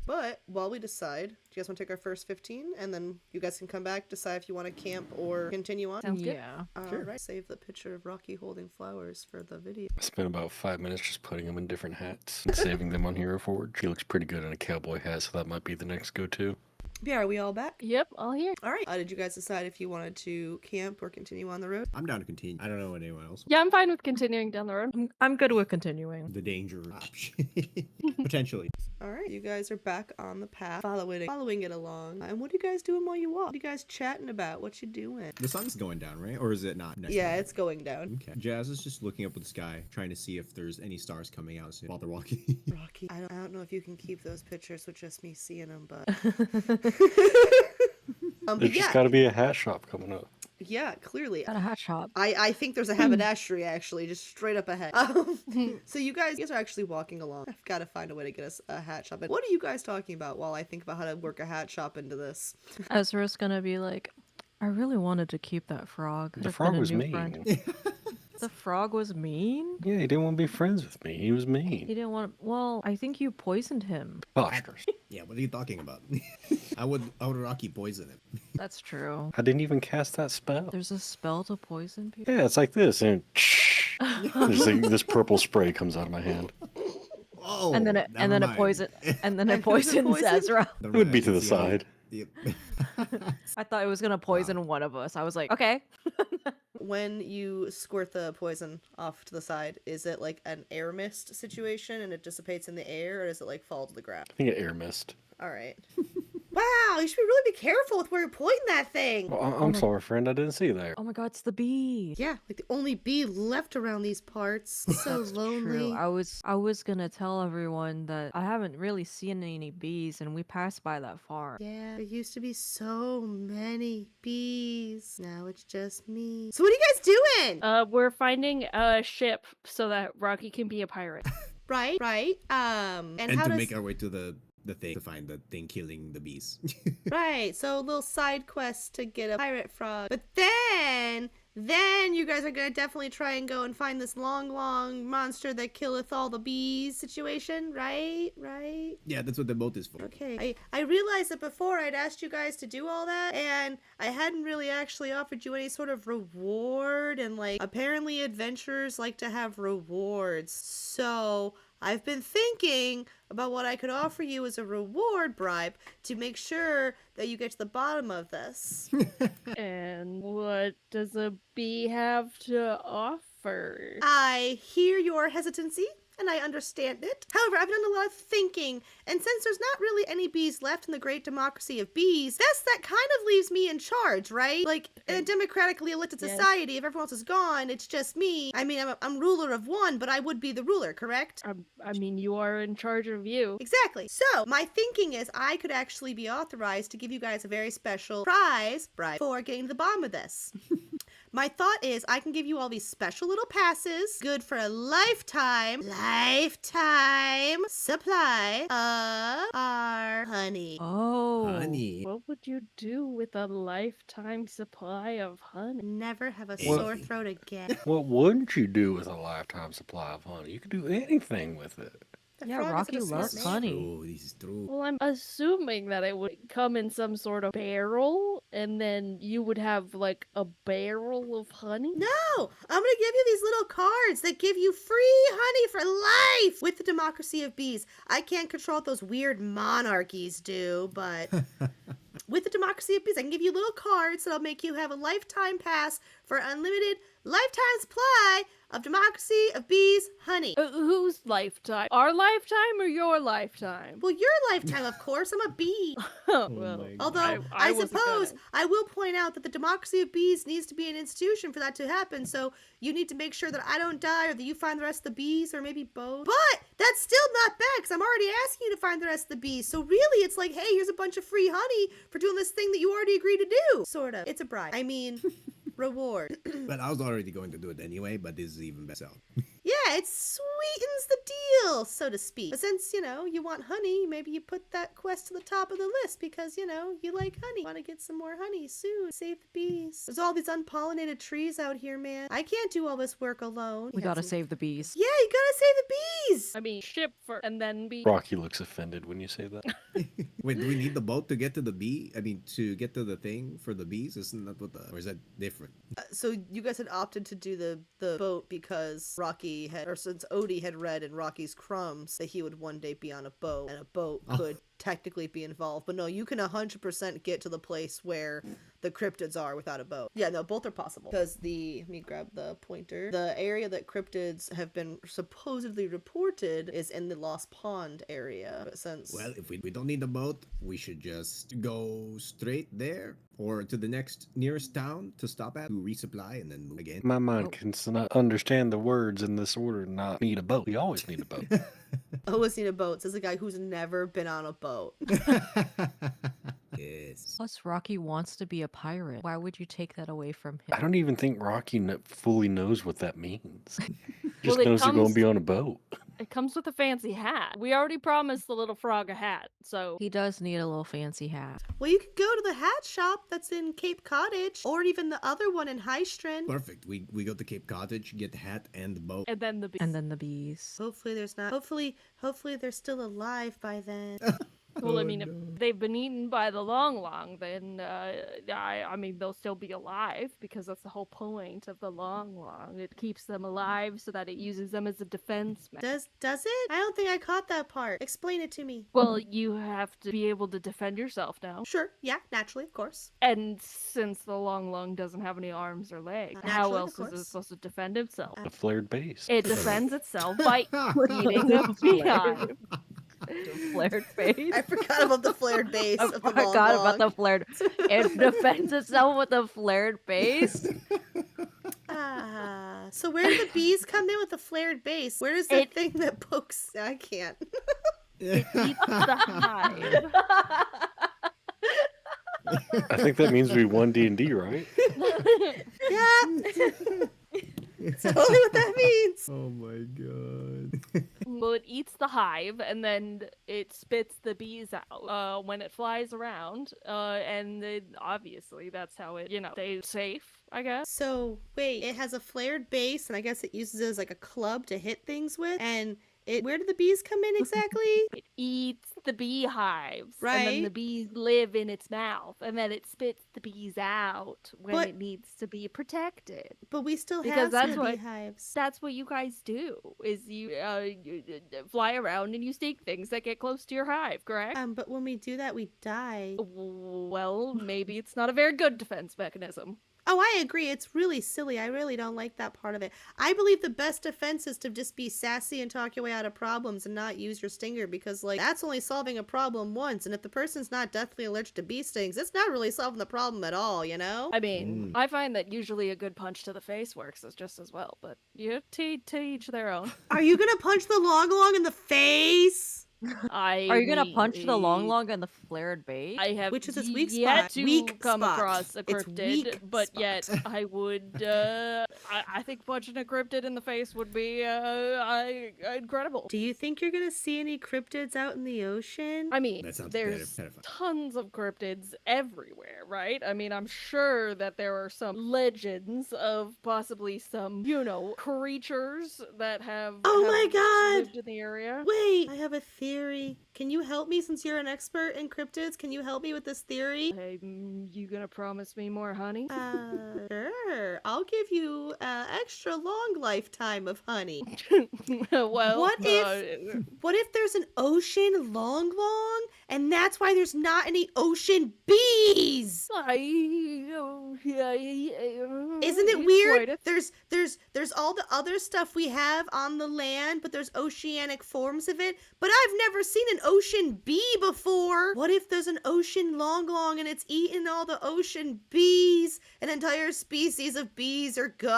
But while we decide, do you guys want to take our first 15 and then you guys can come back, decide if you want to camp or continue on? Sounds good. Yeah. All right. Save the picture of Rocky holding flowers for the video. I spent about 5 minutes just putting them in different hats and saving them on Hero Forge. She looks pretty good in a cowboy hat, so that might be the next go-to. Yeah, are we all back? Yep, all here. All right. Did you guys decide if you wanted to camp or continue on the road? I'm down to continue. I don't know anyone else. Yeah, I'm fine with continuing down the road. I'm good with continuing. The danger option. Potentially. All right. You guys are back on the path, following it along. And what are you guys doing while you walk? What are you guys chatting about? What you doing? The sun's going down, right? Or is it not? Yeah, it's going down. Okay. Jazz is just looking up at the sky, trying to see if there's any stars coming out soon while they're walking. Rocky, I don't know if you can keep those pictures with just me seeing them, but There's but just got to be a hat shop coming up. yeah, clearly. Got a hat shop. I think there's a haberdashery actually, just straight up ahead. So you guys are actually walking along. I've got to find a way to get us a hat shop. What are you guys talking about while I think about how to work a hat shop into this? Ezra's gonna be like, I really wanted to keep that frog. The It's frog been a was new mean. friend." The frog was mean? Yeah, he didn't want to be friends with me. He was He mean. didn't want. Well, I think you poisoned him. Preposterous. Yeah, what are you talking about? I would Rocky poison him. That's true. I didn't even cast that spell. There's a spell to poison people. Yeah, it's like this, and there's like, this purple spray comes out of my hand. Oh, and then it never mind. poisons And does it poisons poison? Ezra. It would be to the That's only- side. Yep. I thought it was gonna poison one of us. I was like, okay. When you squirt the poison off to the side, is it like an air mist situation and it dissipates in the air, or does it like fall to the ground? I think it air mist. All right. Wow, you should really be careful with where you're pointing that thing. Well, Oh I'm my- sorry, friend. I didn't see you there. Oh my god, it's the bee. Yeah, like the only bee left around these parts. So That's lonely. true. I was gonna tell everyone that I haven't really seen any bees, and we passed by that farm. Yeah, there used to be so many bees. Now it's just me. So what are you guys doing? We're finding a ship so that Rocky can be a pirate. Right, right. And And how to does make our way to the thing to find the thing killing the bees. right? So a little side quest to get a pirate frog. But then you guys are gonna definitely try and go and find this long monster that killeth all the bees situation, right? Right? Yeah, that's what the boat is for. Okay. I realized that before I'd asked you guys to do all that, and I hadn't really actually offered you any sort of reward, and like apparently adventurers like to have rewards. So I've been thinking about what I could offer you as a reward bribe to make sure that you get to the bottom of this. And what does a bee have to offer? I hear your hesitancy, and I understand it. However, I've done a lot of thinking, and since there's not really any bees left in the great democracy of bees, that kind of leaves me in charge, right? Like, in a democratically elected Yes. society, if everyone else is gone, it's just me. I mean, I'm ruler of one, but I would be the ruler, correct? I mean, you are in charge of you. Exactly. So, my thinking is I could actually be authorized to give you guys a very special prize bribe for getting to the bottom of this. My thought is I can give you all these special little passes, good for a lifetime supply of our honey. Oh. Honey. What would you do with a lifetime supply of honey? Never have a What? sore throat again. What wouldn't you do with a lifetime supply of honey? You could do anything with it. The Yeah, frog isn't Rocky a smart loves man. honey. Oh, this is true. Well, I'm assuming that it would come in some sort of barrel, and then you would have like a barrel of honey. No, I'm gonna give you these little cards that give you free honey for life with the democracy of bees. I can't control what those weird monarchies do, but with the democracy of bees, I can give you little cards that'll make you have a lifetime pass for unlimited lifetime supply of democracy of bees honey. Whose lifetime? Our lifetime or your lifetime? Well, your lifetime, of course. I'm a bee. Well, my God. Although I I wasn't suppose gonna. I will point out that the democracy of bees needs to be an institution for that to happen. So you need to make sure that I don't die or that you find the rest of the bees or maybe both. But that's still not bad because I'm already asking you to find the rest of the bees. So really it's like, hey, here's a bunch of free honey for doing this thing that you already agreed to do. Sort of. It's a bribe. I mean, reward. But I was already going to do it anyway, but this is even better. Yeah, it sweetens the deal, so to speak. But since, you want honey, maybe you put that quest to the top of the list because, you like honey. Want to get some more honey soon. Save the bees. There's all these unpollinated trees out here, man. I can't do all this work alone. We You got gotta some- save the bees. Yeah, you gotta save the bees. I mean, ship for and then be. Rocky looks offended when you say that. Wait, do we need the boat to get to the bee? I mean, to get to the thing for the bees? Isn't that what or is that different? So you guys had opted to do the boat because Rocky had, or since Odie had read in Rocky's crumbs that he would one day be on a boat, and a boat could technically be involved. But no, you can 100% get to the place where the cryptids are without a boat. Yeah, no, both are possible. Because let me grab the pointer. The area that cryptids have been supposedly reported is in the Lost Pond area. But since... Well, if we don't need a boat, we should just go straight there or to the next nearest town to stop at to resupply and then move again. My mind cannot understand the words in this order. Not need a boat. We always need a boat. always need a boat, says a guy who's never been on a boat. Yes. Plus, Rocky wants to be a pirate. Why would you take that away from him? I don't even think Rocky fully knows what that means. Well, Just it knows they're going comes- to be on a boat. It comes with a fancy hat. We already promised the little frog a hat, so He does need a little fancy hat. Well, you could go to the hat shop that's in Cape Cottage, or even the other one in Highstrand. Perfect. We go to Cape Cottage, get the hat and the boat. and then the bees. And then the bees. Hopefully there's not. Hopefully they're still alive by then. Well, I Oh, mean, if no. they've been eaten by the long, then I mean they'll still be alive because that's the whole point of the long. It keeps them alive so that it uses them as a defense mechanism. Does it? I don't think I caught that part. Explain it to me. Well, you have to be able to defend yourself now. Sure. Yeah. Naturally, of course. And since the long doesn't have any arms or legs, how Naturally, of else is it course. supposed to defend itself? A flared base. It defends itself by eating a beehive. Flared face. I forgot about the flared base I of the long forgot about the long. flared. It defends itself with a flared face. So where do the bees come in with the flared base? Where is the It- thing that pokes? I can't. It eats the hive. I think that means we won D&D, right? Yeah. That's totally what that means. Oh my god. Well, it eats the hive and then it spits the bees out when it flies around. And then obviously that's how it, stays safe, I guess. So wait, it has a flared base, and I guess it uses it as like a club to hit things with. And where do the bees come in exactly? It eats the beehives. And then the Right. bees live in its mouth. And then it spits the bees out when But- it needs to be protected. But we still Because have that's some what- beehives. That's what you guys do, is you fly around and you stake things that get close to your hive, correct? But when we do that, we die. Well, maybe it's not a very good defense mechanism. Oh, I agree. It's really silly. I really don't like that part of it. I believe the best defense is to just be sassy and talk your way out of problems and not use your stinger, because, like, that's only solving a problem once. And if the person's not deathly allergic to bee stings, it's not really solving the problem at all, you know? I mean, I find that usually a good punch to the face works just as well, but to each their own. Are you gonna punch the long in the face? Are you gonna punch the long in the flared base? I have Which is its weak yet spot. to Weak come spot. across a Its cryptid, weak but spot. yet I would. I think punching a cryptid in the face would be incredible. Do you think you're gonna see any cryptids out in the ocean? I mean, That sounds there's pedophile. tons of cryptids everywhere, right? I mean, I'm sure that there are some legends of possibly some, creatures that have, Oh my have God! lived in the area. Wait, I have a theory. Can you help me, since you're an expert in cryptids? Can you help me with this theory? Hey, you gonna promise me more honey? Sure. I'll give you extra long lifetime of honey. Well, What if there's an ocean long, and that's why there's not any ocean bees? Isn't it weird? There's all the other stuff we have on the land, but there's oceanic forms of it. But I've never seen an ocean bee before. What if there's an ocean long and it's eating all the ocean bees? An entire species of bees are gone.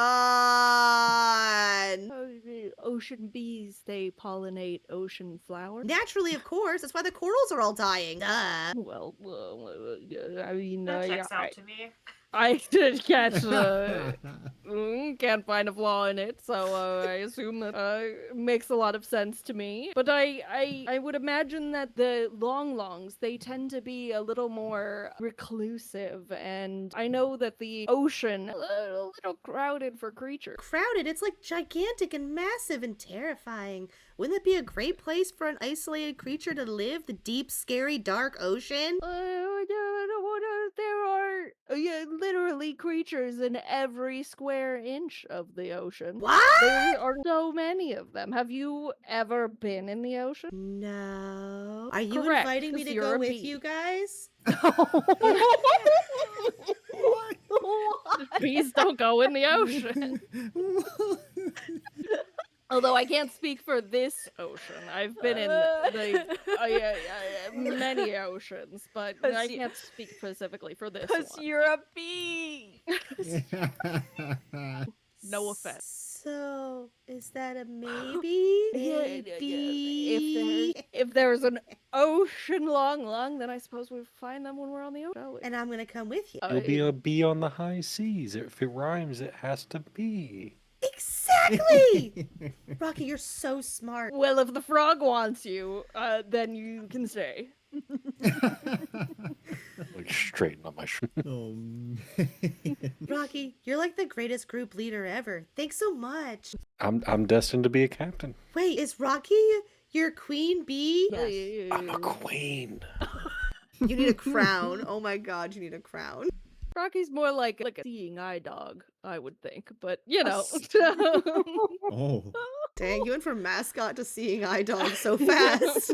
Ocean bees, they pollinate ocean flowers. Naturally, of course. That's why the corals are all dying. Duh. Well, I mean, That checks out to me. I can't find a flaw in it, so I assume that makes a lot of sense to me. But I would imagine that the longs, they tend to be a little more reclusive, and I know that the ocean a little crowded for creatures. Crowded. It's like gigantic and massive and terrifying. Wouldn't it be a great place for an isolated creature to live? The deep, scary, dark ocean? There are literally creatures in every square inch of the ocean. What? There are so many of them. Have you ever been in the ocean? No. Are you Correct, inviting me 'cause to you're go a with bee. you guys? Bees don't go in the ocean. Although I can't speak for this ocean. I've been in many oceans, but I can't speak specifically for this Because one. you're a bee. No offense. So, is that a maybe? Maybe. If there's an ocean long, then I suppose we find them when we're on the ocean. Shall we? And I'm gonna come with you. You'll be a bee on the high seas. If it rhymes, it has to be. Exactly! Rocky, you're so smart. Well, if the frog wants you, then you can stay. Like straighten up my shirt. Rocky, you're like the greatest group leader ever. Thanks so much. I'm destined to be a captain. Wait, is Rocky your queen bee? I'm a queen. You need a crown. Oh my god, you need a crown. Rocky's more like a seeing eye dog, I would think, but Oh. Dang, you went from mascot to seeing eye dog so fast.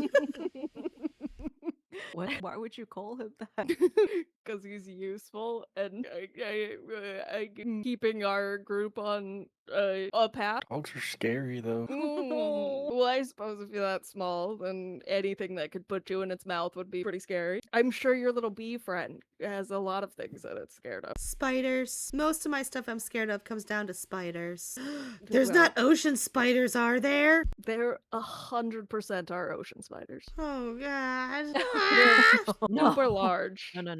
What? Why would you call him that? Because he's useful and keeping our group on a path. Dogs are scary though. Well, I suppose if you're that small, then anything that could put you in its mouth would be pretty scary. I'm sure your little bee friend has a lot of things that it's scared of. Spiders. Most of my stuff I'm scared of comes down to spiders. There's Well, not ocean spiders, are there? They're 100% are ocean spiders. Oh god. They're No. super large. No.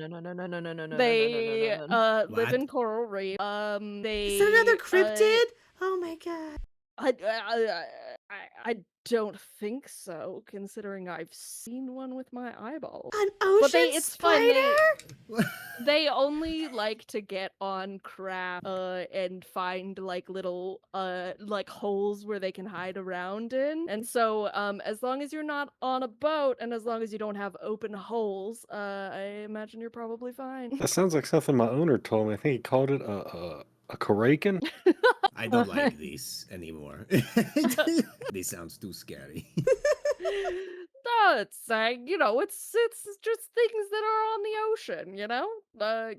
They live What? in coral reef. They Is there another cryptid? Oh my god. I don't think so, considering I've seen one with my eyeballs. An ocean it's fun, spider? They only like to get on craft and find like little like holes where they can hide around in. And so as long as you're not on a boat and as long as you don't have open holes, I imagine you're probably fine. That sounds like something my owner told me. I think he called it a Karakin. I don't like these anymore. This sounds too scary. No, it's it's just things that are on the ocean, you know?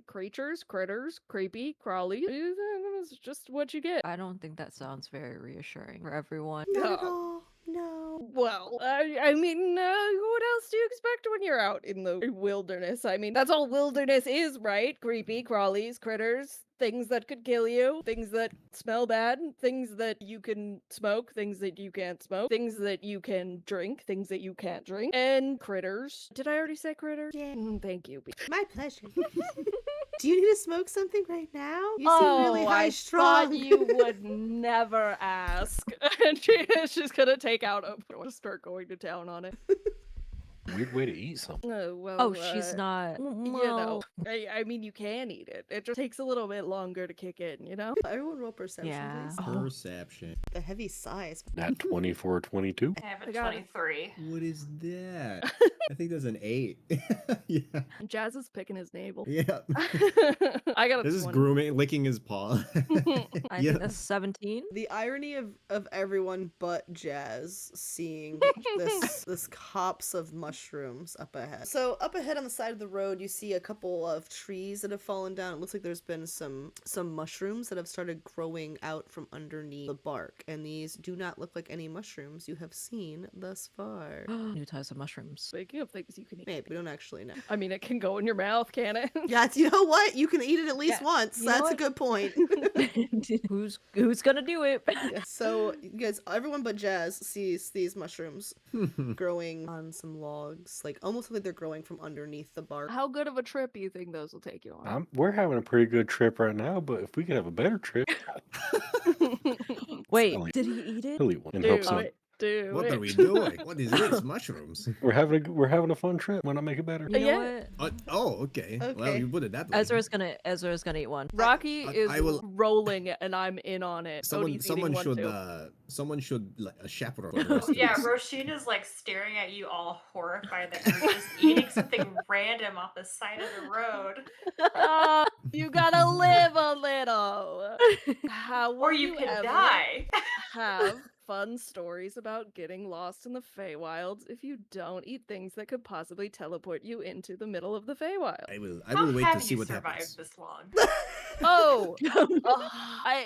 Creatures, critters, creepy, crawly. It's just what you get. I don't think that sounds very reassuring for everyone. Not at No. all. No. Well, I mean, what else do you expect when you're out in the wilderness? I mean, that's all wilderness is, right? Creepy, crawlies, critters, things that could kill you, things that smell bad, things that you can smoke, things that you can't smoke, things that you can drink, things that you can't drink, and critters. Did I already say critters? Yeah. Thank you. My pleasure. Do you need to smoke something right now? You seem really high I strong. thought you would never ask. And she's gonna take out a start going to town on it. Weird way to eat something. Well, Oh, she's not. you know, I mean, you can eat it. It just takes a little bit longer to kick in, you know? Everyone roll perception, Yeah. please. Oh. Perception. The heavy sighs. Nat 24, 22. I have I a got it. 23. What is that? I think that's an 8. Yeah. Jazz is picking his navel. Yeah. I got a This is 20. grooming, licking his paw. I Yeah. think that's 17. The irony of everyone but Jazz seeing this copse of mushrooms up ahead. So up ahead on the side of the road, you see a couple of trees that have fallen down. It looks like there's been some mushrooms that have started growing out from underneath the bark, and these do not look like any mushrooms you have seen thus far. New types of mushrooms. Speaking of things you can eat. Maybe we don't actually know. I mean, it can go in your mouth, can it? Yeah, you know what? You can eat it at least Yeah, once. you know That's a what? good point. Who's gonna do it? Yeah, so you guys, everyone but Jazz sees these mushrooms growing on some logs, like almost like they're growing from underneath the bark. How good of a trip do you think those will take you on? We're having a pretty good trip right now, but if we could have a better trip, Wait, Ellie. did he eat it? he'll eat one and Do help some. it. Do What it. are we doing? What is this? Mushrooms? We're having a fun trip. Why not make it better? You know Yeah. what? Okay. Well, Okay. you put it that way. Ezra's gonna eat one. Rocky I- is I will- rolling and I'm in on it. Odie's eating one too. Someone should like a chaperone. for the rest of Yeah, us. Roisin is like staring at you all horrified that you're just eating something random off the side of the road. You gotta live a little. How Or will you can ever die. have fun stories about getting lost in the Feywilds if you don't eat things that could possibly teleport you into the middle of the Feywild? I will How wait to have see you what survived happens. this long? Oh,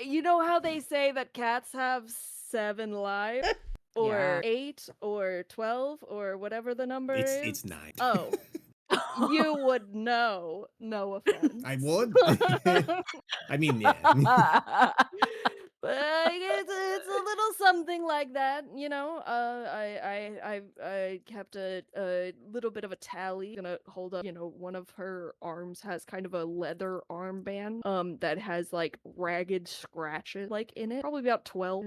you know how they say that cats have 7 lives? Or Yeah. 8 or 12 or whatever the number It's is? it's 9. Oh, you would know. No offense. I would. I mean, yeah. But it's a little something like that, you know. I kept a little bit of a tally. Gonna hold up, you know, one of her arms has kind of a leather armband that has like ragged scratches like in it. Probably about 12.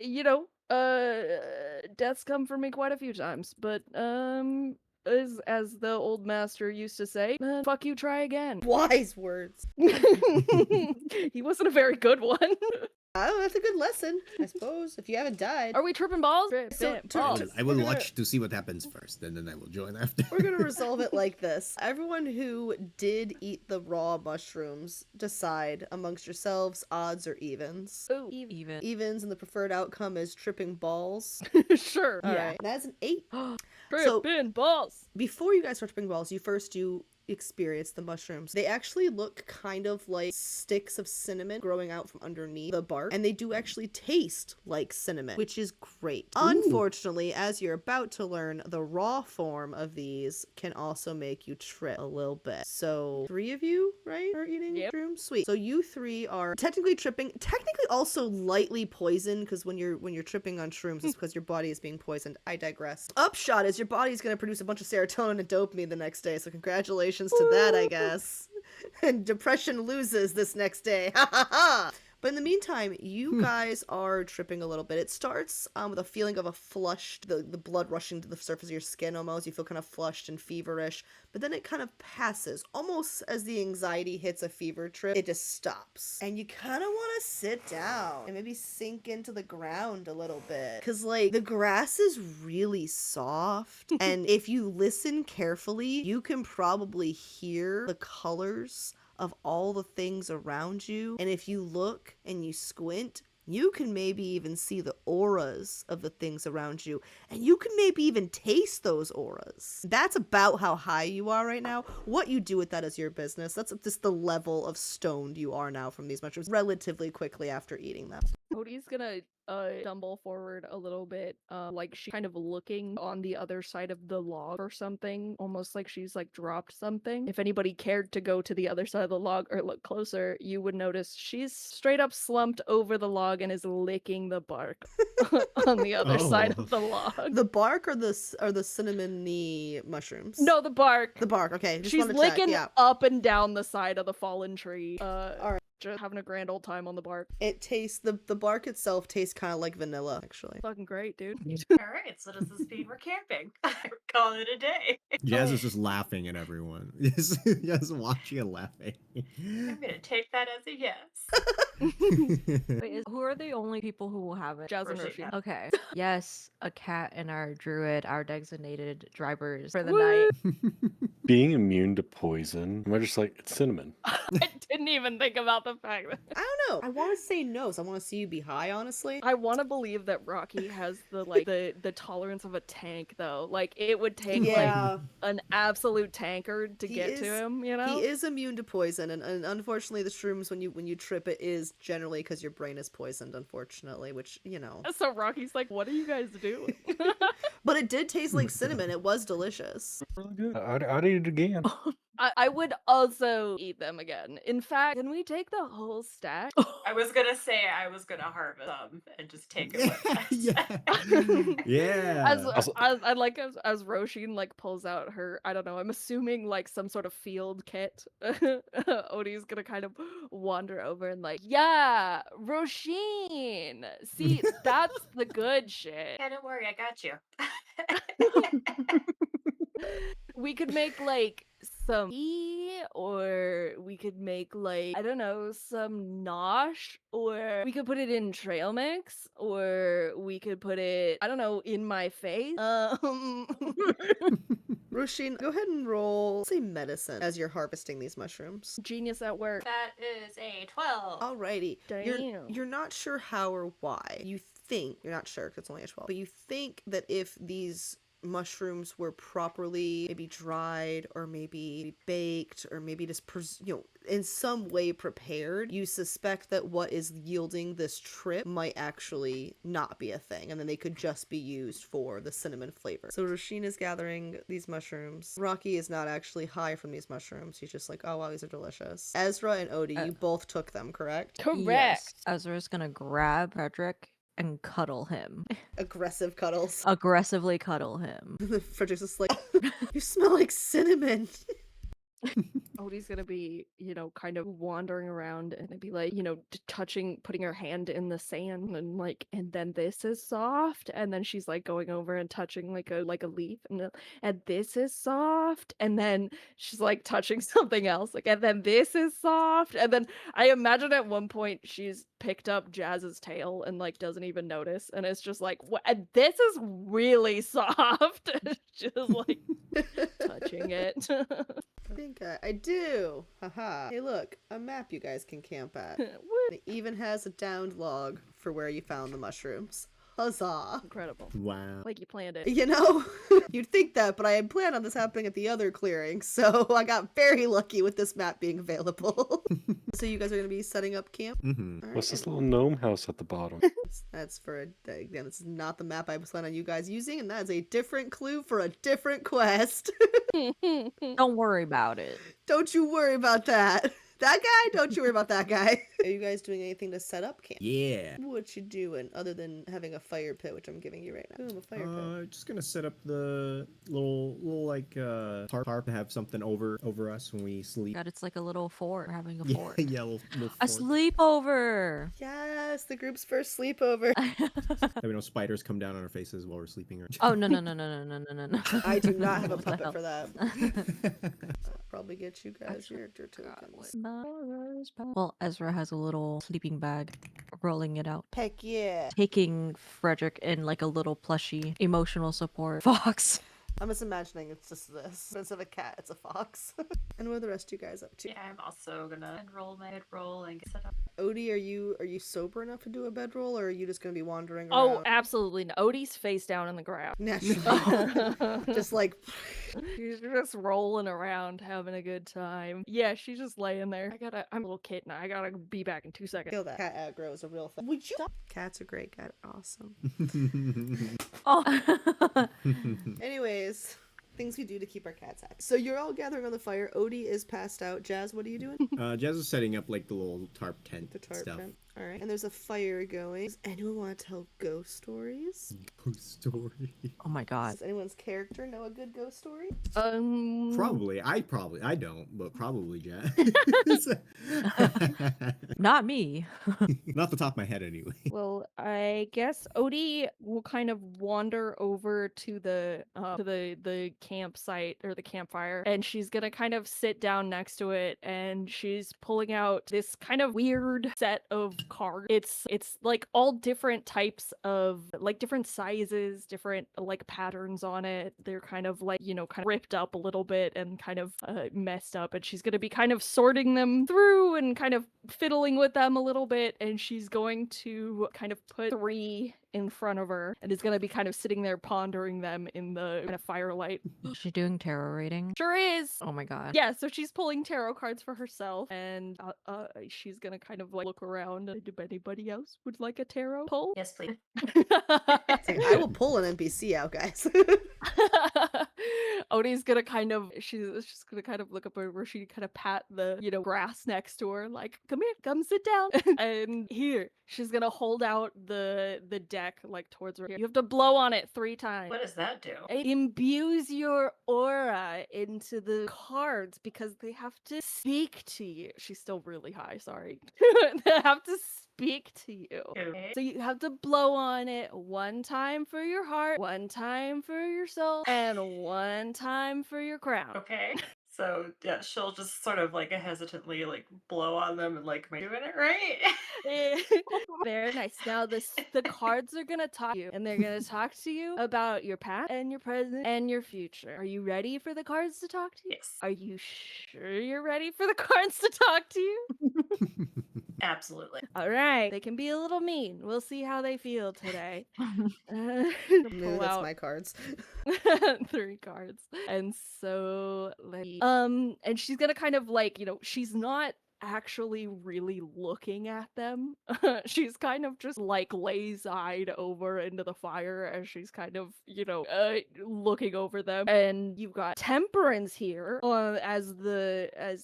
You know, death's come for me quite a few times, but as the old master used to say, fuck you, try again. Wise words. He wasn't a very good one. Oh, that's a good lesson, I suppose. If you haven't died, Are we tripping balls? So, balls. to- I will we're gonna- watch to see what happens first, and then I will join after. we're gonna resolve it like this. Everyone who did eat the raw mushrooms, decide amongst yourselves odds or evens. Ooh, Even. Evens, and the preferred outcome is tripping balls. sure. All Yeah. right, that's an 8. So- Tripping balls. Before you guys start tripping balls, you first do experience the mushrooms. They actually look kind of like sticks of cinnamon growing out from underneath the bark, and they do actually taste like cinnamon, which is great. Unfortunately, as you're about to learn, the raw form of these can also make you trip a little bit. So 3 of you, right, are eating Yep. shrooms? Sweet. So you 3 are technically tripping, technically also lightly poisoned, because when you're tripping on shrooms, it's because your body is being poisoned. I digress. Upshot is your body's going to produce a bunch of serotonin and dopamine the next day, so congratulations to that, I guess. And depression loses this next day. Ha ha ha! But in the meantime, you guys are tripping a little bit. It starts with a feeling of a flushed, the blood rushing to the surface of your skin almost. You feel kind of flushed and feverish. But then it kind of passes. Almost as the anxiety hits a fever trip, it just stops. And you kind of want to sit down and maybe sink into the ground a little bit. Because, like, the grass is really soft. And if you listen carefully, you can probably hear the colors of all the things around you. And if you look and you squint, you can maybe even see the auras of the things around you. And you can maybe even taste those auras. That's about how high you are right now. What you do with that is your business. That's just the level of stoned you are now from these mushrooms relatively quickly after eating them. Cody's gonna stumble forward a little bit, like she kind of looking on the other side of the log or something, almost like she's like dropped something. If anybody cared to go to the other side of the log or look closer, you would notice she's straight up slumped over the log and is licking the bark on the other side of the log. The bark or the cinnamony mushrooms? No, the bark. The bark, okay. Just She's wanna check, licking yeah. up and down the side of the fallen tree. Alright. Just having a grand old time on the bark. It tastes, the bark itself tastes kind of like vanilla, actually. Fucking great, dude. All right, so does this mean we're camping? We're calling it a day. Jazz is just laughing at everyone. Just watching and laughing. I'm gonna take that as a yes. Wait, who are the only people who will have it? Jazz and Roshi. Roshi. Okay. Yes, a cat and our druid, our designated drivers for the Woo! night. Being immune to poison, am I just like, it's cinnamon? I didn't even think about the fact that I don't know. I want to say no, so I want to see you be high, honestly. I want to believe that Rocky has the like the tolerance of a tank though. Like it would take like an absolute tankard to He get is- to him, you know? He is immune to poison, and unfortunately, the shrooms when you trip it is generally because your brain is poisoned. Unfortunately, which you know. So Rocky's like, "What are you guys doing?" But it did taste like cinnamon. It was delicious. Really good. I'd eat it again. I would also eat them again. In fact, can we take the whole stack? I was gonna say I was gonna harvest them and just take it with us. Yeah. Also- I like as Roshin like pulls out her, I don't know, I'm assuming like some sort of field kit. Odie's gonna kind of wander over and like, yeah, Roshin. See, that's the good shit. Yeah, don't worry, I got you. We could make like some tea, or we could make like, I don't know, some nosh, or we could put it in trail mix, or we could put it, I don't know, in my face. Roshin, go ahead and roll, say medicine as you're harvesting these mushrooms. Genius at work. That is a 12. Alrighty. Damn. You're not sure how or why. You think, you're not sure because it's only a 12, but you think that if these mushrooms were properly maybe dried or maybe baked or maybe just in some way prepared, you suspect that what is yielding this trip might actually not be a thing, and then they could just be used for the cinnamon flavor. So Roshin is gathering these mushrooms. Rocky is not actually high from these mushrooms. He's just like, oh wow, these are delicious. Ezra and Odie, you both took them, correct? Correct. Yes. Ezra's gonna grab Frederick and cuddle him. Aggressive cuddles. Aggressively cuddle him. Frederick's just like, you smell like cinnamon. Odie's gonna be, kind of wandering around and be like, touching, putting her hand in the sand and like, and then this is soft, and then she's like going over and touching like a leaf, and this is soft, and then she's like touching something else, like, and then this is soft, and then I imagine at one point she's picked up Jazz's tail and like doesn't even notice, and it's just like, what? And this is really soft. Just like touching it. I think I do. Haha. Hey, look, a map you guys can camp at. Woo. It even has a downed log for where you found the mushrooms. Huzzah. Incredible. Wow. Like you planned it. You know, you'd think that, but I had planned on this happening at the other clearing, so I got very lucky with this map being available. So you guys are going to be setting up camp? Mm-hmm. All What's right, this little gnome house at the bottom? That's for again, this is not the map I plan on you guys using, and that is a different clue for a different quest. Don't worry about it. Don't you worry about that. That guy? Don't you worry about that guy. Are you guys doing anything to set up camp? Yeah. What you doing other than having a fire pit, which I'm giving you right now? Boom, a fire pit. Just gonna set up the little like tarp to have something over us when we sleep. God, it's like a little fort. We're having a Yeah, fort. yeah, little A fort. sleepover. Yes, the group's first sleepover. That we know spiders come down on our faces while we're sleeping. Right? Oh no. I do not have a What the puppet hell? for that. Probably get you guys character tokens. Well, Ezra has a little sleeping bag, rolling it out. Heck yeah. Taking Frederick in like a little plushy emotional support fox. I'm just imagining it's just this. Instead of a cat, it's a fox. And what are the rest of you guys up to? Yeah, I'm also gonna enroll my bedroll and get set up. Odie, are you sober enough to do a bedroll, or are you just gonna be wandering Oh, around? absolutely. No. Odie's face down in the ground. Naturally. Just like She's just rolling around, having a good time. Yeah, she's just laying there. I'm a little kitten. I gotta be back in 2 seconds. feel that cat aggro is a real thing. Would you stop? Cats are great. Cat are awesome. Oh. Anyways, things we do to keep our cats happy. So you're all gathering on the fire. Odie is passed out. Jazz, what are you doing? Jazz is setting up like the little tarp tent The tarp stuff. tent. All right. And there's a fire going. Does anyone want to tell ghost stories? Ghost story. Oh my god. Does anyone's character know a good ghost story? Probably. I don't, but probably Jazz. Not me. Not the top of my head anyway. Well, I guess Odie will kind of wander over to the campsite or the campfire, and she's gonna kind of sit down next to it, and she's pulling out this kind of weird set of cards. It's like all different types of like different sizes, different like patterns on it. They're kind of like, you know, kind of ripped up a little bit and kind of messed up, and she's gonna be kind of sorting them through and kind of fiddling with them a little bit, and she's going to kind of put 3 in front of her and is going to be kind of sitting there pondering them in the kind of firelight. Is she doing tarot reading? Sure is. Oh my god. Yeah, so she's pulling tarot cards for herself, and she's gonna kind of like look around. If anybody else would like a tarot pull? Yes, please. It's like, I will pull an NPC out, guys. Odie's gonna kind of she's just gonna kind of look up over. She kind of pat the grass next to her, like, come here, come sit down. And here she's gonna hold out the deck like towards her. You have to blow on it 3 times. What does that do? It imbues your aura into the cards because they have to speak to you. She's still really high, sorry. They have to speak to you. Okay. So you have to blow on it 1 time for your heart, 1 time for your soul, and 1 time for your crown. Okay. So yeah, she'll just sort of like hesitantly like blow on them and like, am I doing it right? Very nice. Now the cards are gonna talk to you, and they're gonna talk to you about your past and your present and your future. Are you ready for the cards to talk to you? Yes. Are you sure you're ready for the cards to talk to you? Absolutely. All right. They can be a little mean. We'll see how they feel today. No, Pull that's out my cards. 3 cards. And so and she's gonna kind of like, she's not actually really looking at them. She's kind of just like lazy-eyed over into the fire as she's kind of, looking over them. And you've got Temperance here as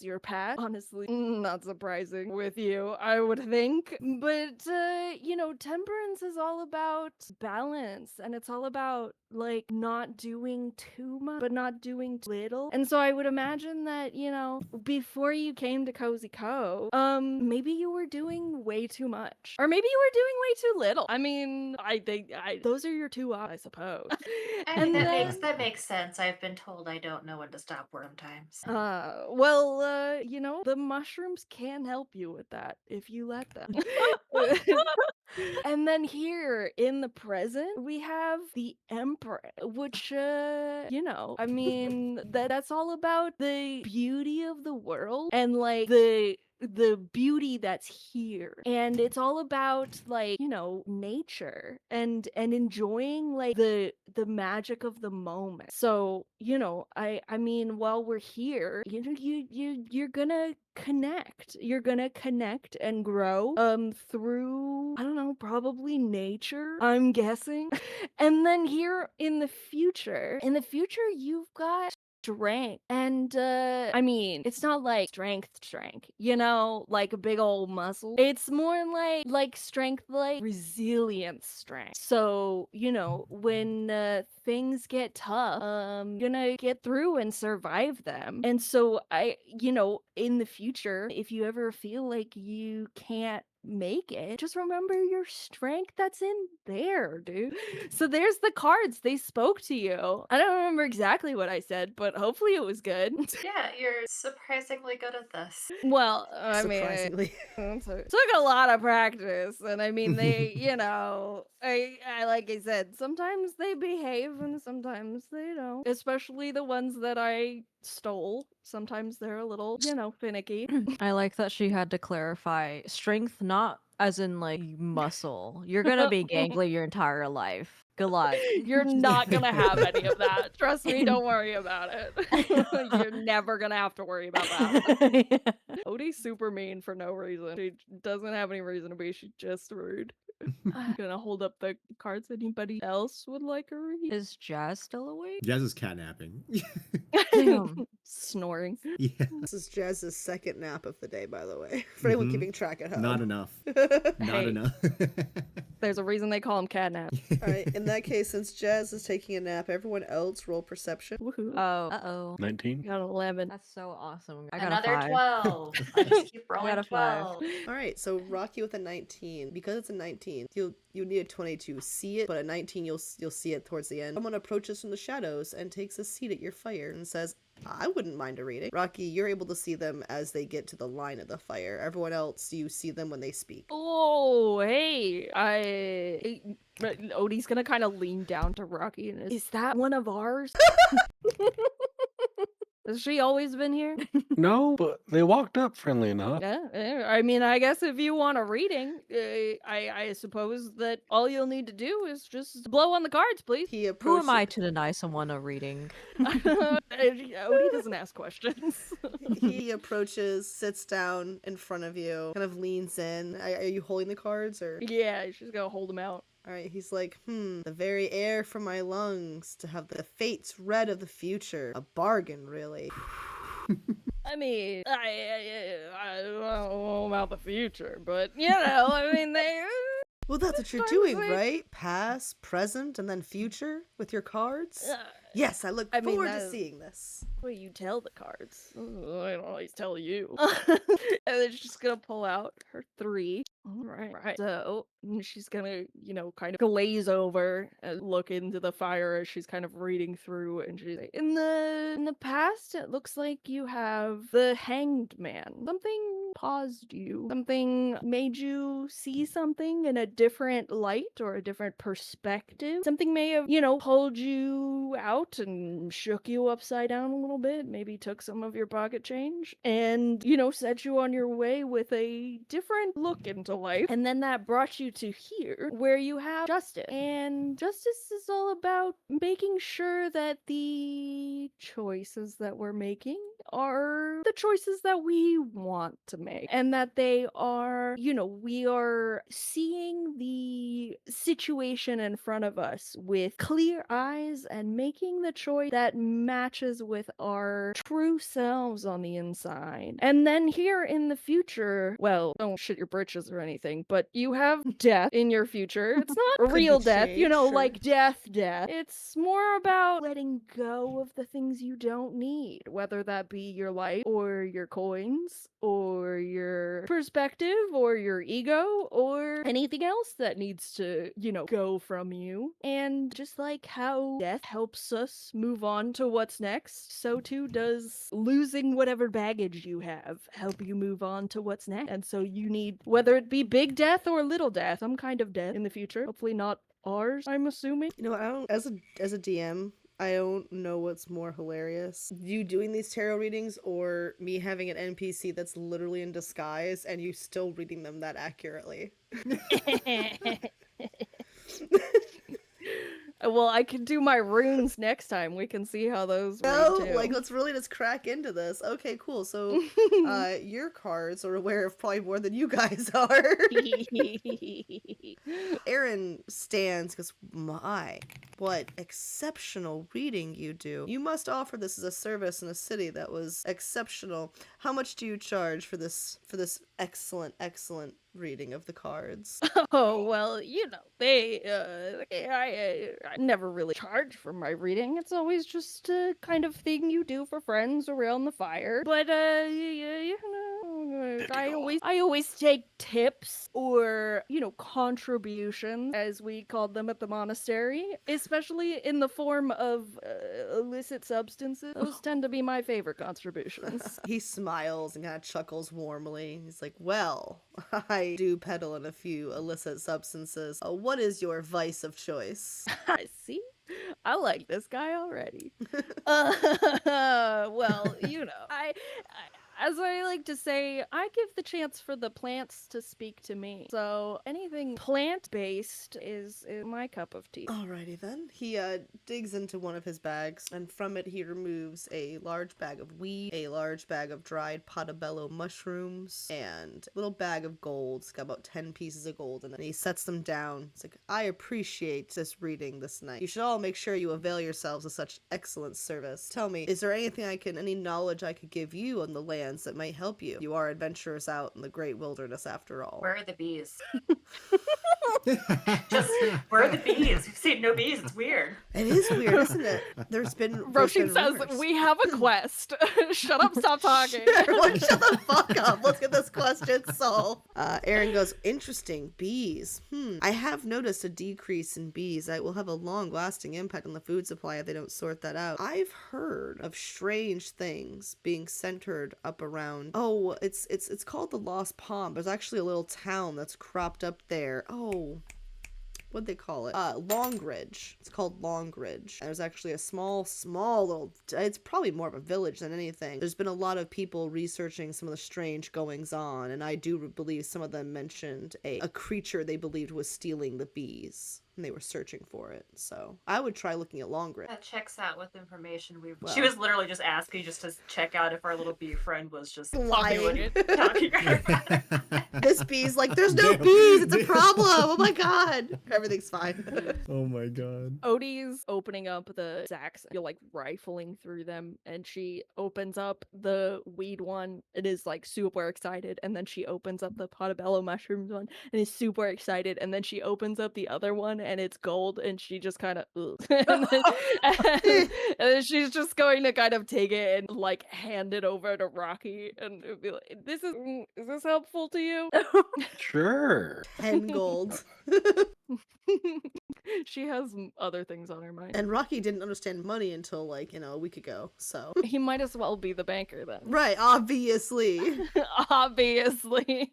your pet. Honestly, not surprising with you, I would think. But Temperance is all about balance, and it's all about like not doing too much but not doing too little. And so I would imagine that, before you came to Cozy Co, maybe you were doing way too much, or maybe you were doing way too little. I mean, I think those are your 2 options, I suppose. I mean, And that makes sense. I've been told I don't know when to stop work sometimes. the mushrooms can help you with that if you let them. And then here in the present, we have the Empress, which, I mean, that's all about the beauty of the world and like the the beauty that's here. And it's all about like, nature and enjoying like the magic of the moment. So, I mean, while we're here, you're gonna connect. You're gonna connect and grow through, I don't know, probably nature, I'm guessing. And then here in the future, you've got strength. And I mean, it's not like strength, like a big old muscle. It's more like strength, like resilience strength. So, when things get tough, you're gonna get through and survive them. And so in the future, if you ever feel like you can't make it, just remember your strength that's in there, dude. So there's the cards. They spoke to you. I don't remember exactly what I said, but hopefully it was good. Yeah, you're surprisingly good at this. Well, I mean, Surprisingly. took a lot of practice, and I mean, they, I like I said, sometimes they behave and sometimes they don't. Especially the ones that I stole. Sometimes they're a little, finicky. I like that she had to clarify strength, not as in like muscle. You're gonna be gangly your entire life. Good luck. You're not gonna have any of that. Trust me, don't worry about it. You're never gonna have to worry about that. Odie's super mean for no reason. She doesn't have any reason to be. She's just rude. I'm gonna hold up the cards. Anybody else would like a read? Is Jazz still awake? Jazz is catnapping. Damn. Snoring. Yeah. This is Jazz's second nap of the day, by the way. For anyone Mhm. keeping track at home. Not enough. Not Hey. enough. There's a reason they call him Catnap. Alright, in that case, since Jazz is taking a nap, everyone else roll perception. Woohoo. Oh, uh-oh. 19. Got 11. That's so awesome. I got Another a 5. 12. I just keep got rolling a 5. 12. Alright, so Rocky with a 19. Because it's a 19, you need a 20 to see it, but at 19 you'll see it towards the end. Someone approaches from the shadows and takes a seat at your fire and says, I wouldn't mind a reading. Rocky, you're able to see them as they get to the line of the fire. Everyone else, you see them when they speak. Oh, hey. Odie's gonna kind of lean down to Rocky and is that one of ours? Has she always been here? No, but they walked up friendly enough. Yeah, I mean, I guess if you want a reading, I suppose that all you'll need to do is just blow on the cards, please. He Who approaches. am I to deny someone a reading? Odie doesn't ask questions. He approaches, sits down in front of you, kind of leans in. Are you holding the cards or? Yeah, she's gonna hold him out. Alright, he's like, the very air from my lungs to have the fates read of the future. A bargain, really. I mean, I don't know about the future, but I mean, they. Well, that's what you're Cards, doing, like- right? Past, present, and then future with your cards? Yes, I look I mean, forward to that- seeing this. Well, you tell the cards. I don't always tell you. And then she's gonna pull out her 3. All right. So she's gonna, kind of glaze over and look into the fire as she's kind of reading through, and she's like, in the past, it looks like you have the Hanged Man. Something paused you. Something made you see something in a different light or a different perspective. Something may have, pulled you out and shook you upside down a little bit, maybe took some of your pocket change, and, set you on your way with a different look into life. And then that brought you to here, where you have justice. And justice is all about making sure that the choices that we're making are the choices that we want to make, and that they are, we are seeing the situation in front of us with clear eyes and making the choice that matches with our true selves on the inside. And then here in the future, well, don't shit your britches or anything, but you have death in your future. It's not Could real be death, changed, sure. like death. It's more about letting go of the things you don't need, whether that be your life or your coins or your perspective or your ego or anything else that needs to, go from you. And just like how death helps us move on to what's next, so too does losing whatever baggage you have help you move on to what's next. And so you need, whether it be big death or little death, some kind of death in the future, hopefully not ours, I'm assuming. I don't, as a DM, I don't know what's more hilarious. You doing these tarot readings or me having an NPC that's literally in disguise and you still reading them that accurately. Well, I can do my runes next time. We can see how those No, read too. like let's really just crack into this. Okay, cool. So your cards are aware of probably more than you guys are. Aerin stands because, my, what exceptional reading you do. You must offer this as a service in a city that was exceptional. How much do you charge for this excellent reading of the cards? Oh, well, you know, I never really charge for my reading. It's always just a kind of thing you do for friends around the fire. But, you know, I always take tips or, you know, contributions, as we called them at the monastery, especially in the form of illicit substances. Those tend to be my favorite contributions. He smiles and kind of chuckles warmly. He's like, well, I do peddle in a few illicit substances. What is your vice of choice? I see. I like this guy already. Well, you know, as I like to say, I give the chance for the plants to speak to me. So anything plant-based is my cup of tea. Alrighty then. He digs into one of his bags, and from it he removes a large bag of weed, a large bag of dried portobello mushrooms, and a little bag of gold. It's got about 10 pieces of gold in it. And he sets them down. It's like, I appreciate this reading this night. You should all make sure you avail yourselves of such excellent service. Tell me, is there any knowledge I could give you on the lands that might help you? You are adventurers out in the great wilderness after all. Where are the bees? Just where are the bees? We've seen no bees. It's weird. It is weird, isn't it? Roshin says, rumors. we have a quest. Shut up, stop talking. Everyone shut the fuck up. Let's get this question solved. Aerin goes, interesting. Bees. I have noticed a decrease in bees that will have a long-lasting impact on the food supply if they don't sort that out. I've heard of strange things being centered up around. Oh, it's called the Lost Pond. There's actually a little town that's cropped up there. Oh, what'd they call it? Longridge. It's called Longridge. And there's actually a small little, it's probably more of a village than anything. There's been a lot of people researching some of the strange goings on, and I do believe some of them mentioned a creature they believed was stealing the bees. And they were searching for it. So I would try looking at Longridge. That checks out with information we've. Well. She was literally just asking just to check out if our little bee friend was just Lying. talking. This bee's like, there's no bees. It's a problem. Oh my god. Everything's fine. Oh my god. Odie's opening up the sacks, you're like rifling through them, and she opens up the weed one. It is like super excited, and then she opens up the portobello mushrooms one and is super excited, and then she opens up the other one and it's gold, and she just kind of and then she's just going to kind of take it and like hand it over to Rocky and be like, is this helpful to you? Sure. 10 gold. She has other things on her mind. And Rocky didn't understand money until like, a week ago. So He might as well be the banker then. right, obviously. Obviously.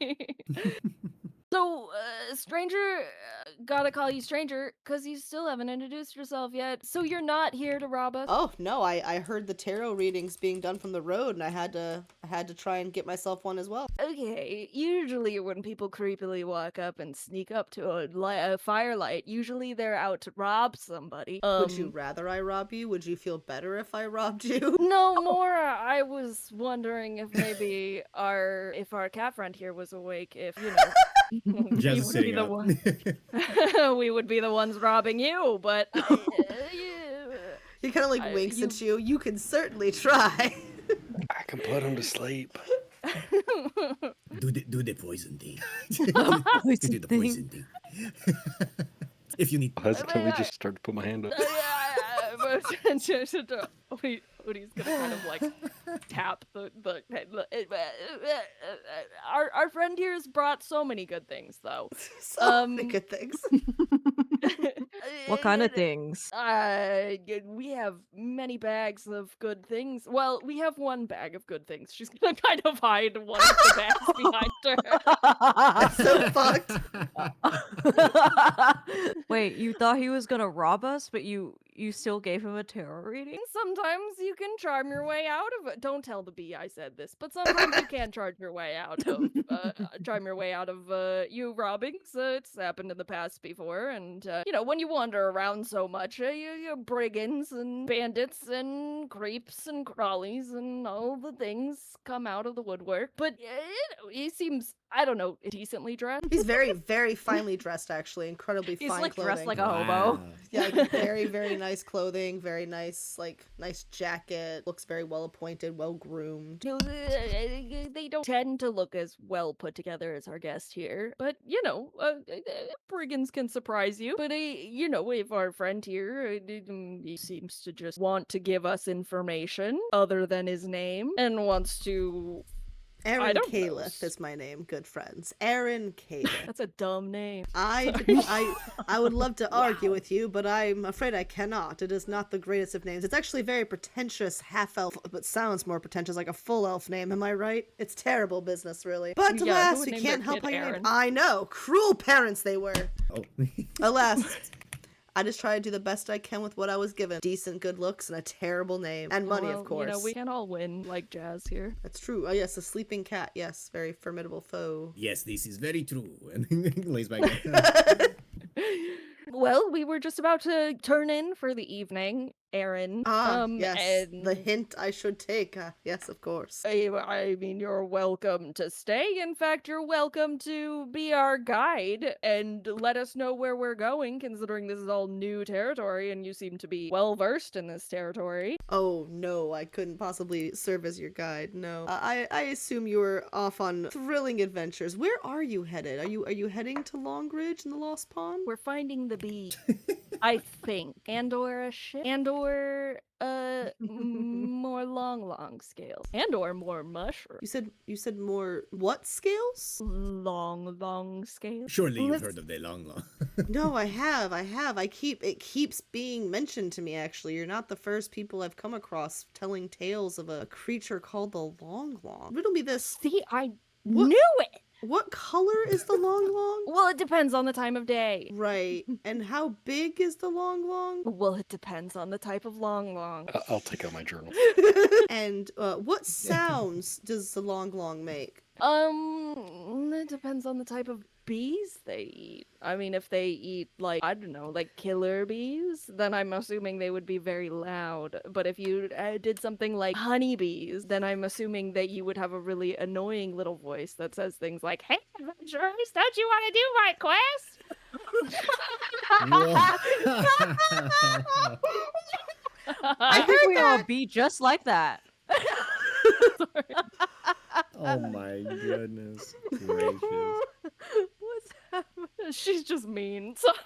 So, stranger, gotta call you stranger, because you still haven't introduced yourself yet. So you're not here to rob us? Oh no, I heard the tarot readings being done from the road, and I had to try and get myself one as well. Okay, usually when people creepily walk up and sneak up to a firelight, usually they're out to rob somebody. Would you rather I rob you? Would you feel better if I robbed you? No, more, I was wondering if maybe if our cat friend here was awake, if, you know... Jazz we is would sitting be the up. one. We would be the ones robbing you, but He kind of like winks at you. You can certainly try. I can put him to sleep. Do the poison thing. Poison Do the poison thing. If you need. Hesitantly just start to put my hand up. Odie's gonna kind of like tap the our friend here has brought so many good things though. So many good things. What kind of things? We have many bags of good things. Well, we have one bag of good things. She's gonna kind of hide one of the bags behind her. So fucked. Wait, you thought he was gonna rob us, but you You still gave him a tarot reading? Sometimes you can charm your way out of it. Don't tell the bee I said this, but sometimes you can charm your way out of you robbings. It's happened in the past before, and when you wander around so much, you brigands and bandits and creeps and crawlies and all the things come out of the woodwork. But he seems, I don't know, decently dressed. He's very, very finely dressed, actually. Incredibly He's fine like clothing. dressed like a hobo. Yeah, like very, very nice clothing, very nice, nice jacket. Looks very well appointed, well groomed. No, they don't tend to look as well put together as our guest here, but brigands can surprise you. But if our friend here, he seems to just want to give us information other than his name and wants to. Aerin Caliph is my name, good friends. Aerin Caliph. That's a dumb name. I would love to argue with you, but I'm afraid I cannot. It is not the greatest of names. It's actually very pretentious half-elf, but sounds more pretentious, like a full-elf name, am I right? It's terrible business, really. But Yeah, who alas, would you name can't their help kid how you name. Aerin? I know, cruel parents they were. Oh. Alas, I just try to do the best I can with what I was given. Decent good looks and a terrible name. And money, Well, of course. We can't all win like Jazz here. That's true. Oh yes, a sleeping cat. Yes, very formidable foe. Yes, this is very true. And lays back down. Well, we were just about to turn in for the evening, Aerin. Yes, and the hint I should take. Yes, of course. I mean, you're welcome to stay. In fact, you're welcome to be our guide and let us know where we're going, considering this is all new territory and you seem to be well versed in this territory. Oh no, I couldn't possibly serve as your guide. No, I assume you were off on thrilling adventures. Where are you headed? Are you heading to Longridge in the Lost Pond? We're finding the bee, I think, and/or a ship, and/or more long scales, and/or more mushrooms. You said more what scales? Long scales. Surely you've Let's- heard of the long long. No, I have. It keeps being mentioned to me, actually. You're not the first people I've come across telling tales of a creature called the Long Long. Riddle me this. See, I What? knew it! What color is the Long Long? Well, it depends on the time of day. Right. And how big is the Long Long? Well, it depends on the type of long. I'll take out my journal. And what sounds does the Long Long make? It depends on the type of bees they eat. I mean, if they eat, like, I don't know, like killer bees, then I'm assuming they would be very loud. But if you did something like honeybees, then I'm assuming that you would have a really annoying little voice that says things like, "Hey, adventurers, don't you want to do my quest?" I think we all be just like that. Oh my goodness gracious. What's happening? She's just mean. Sorry.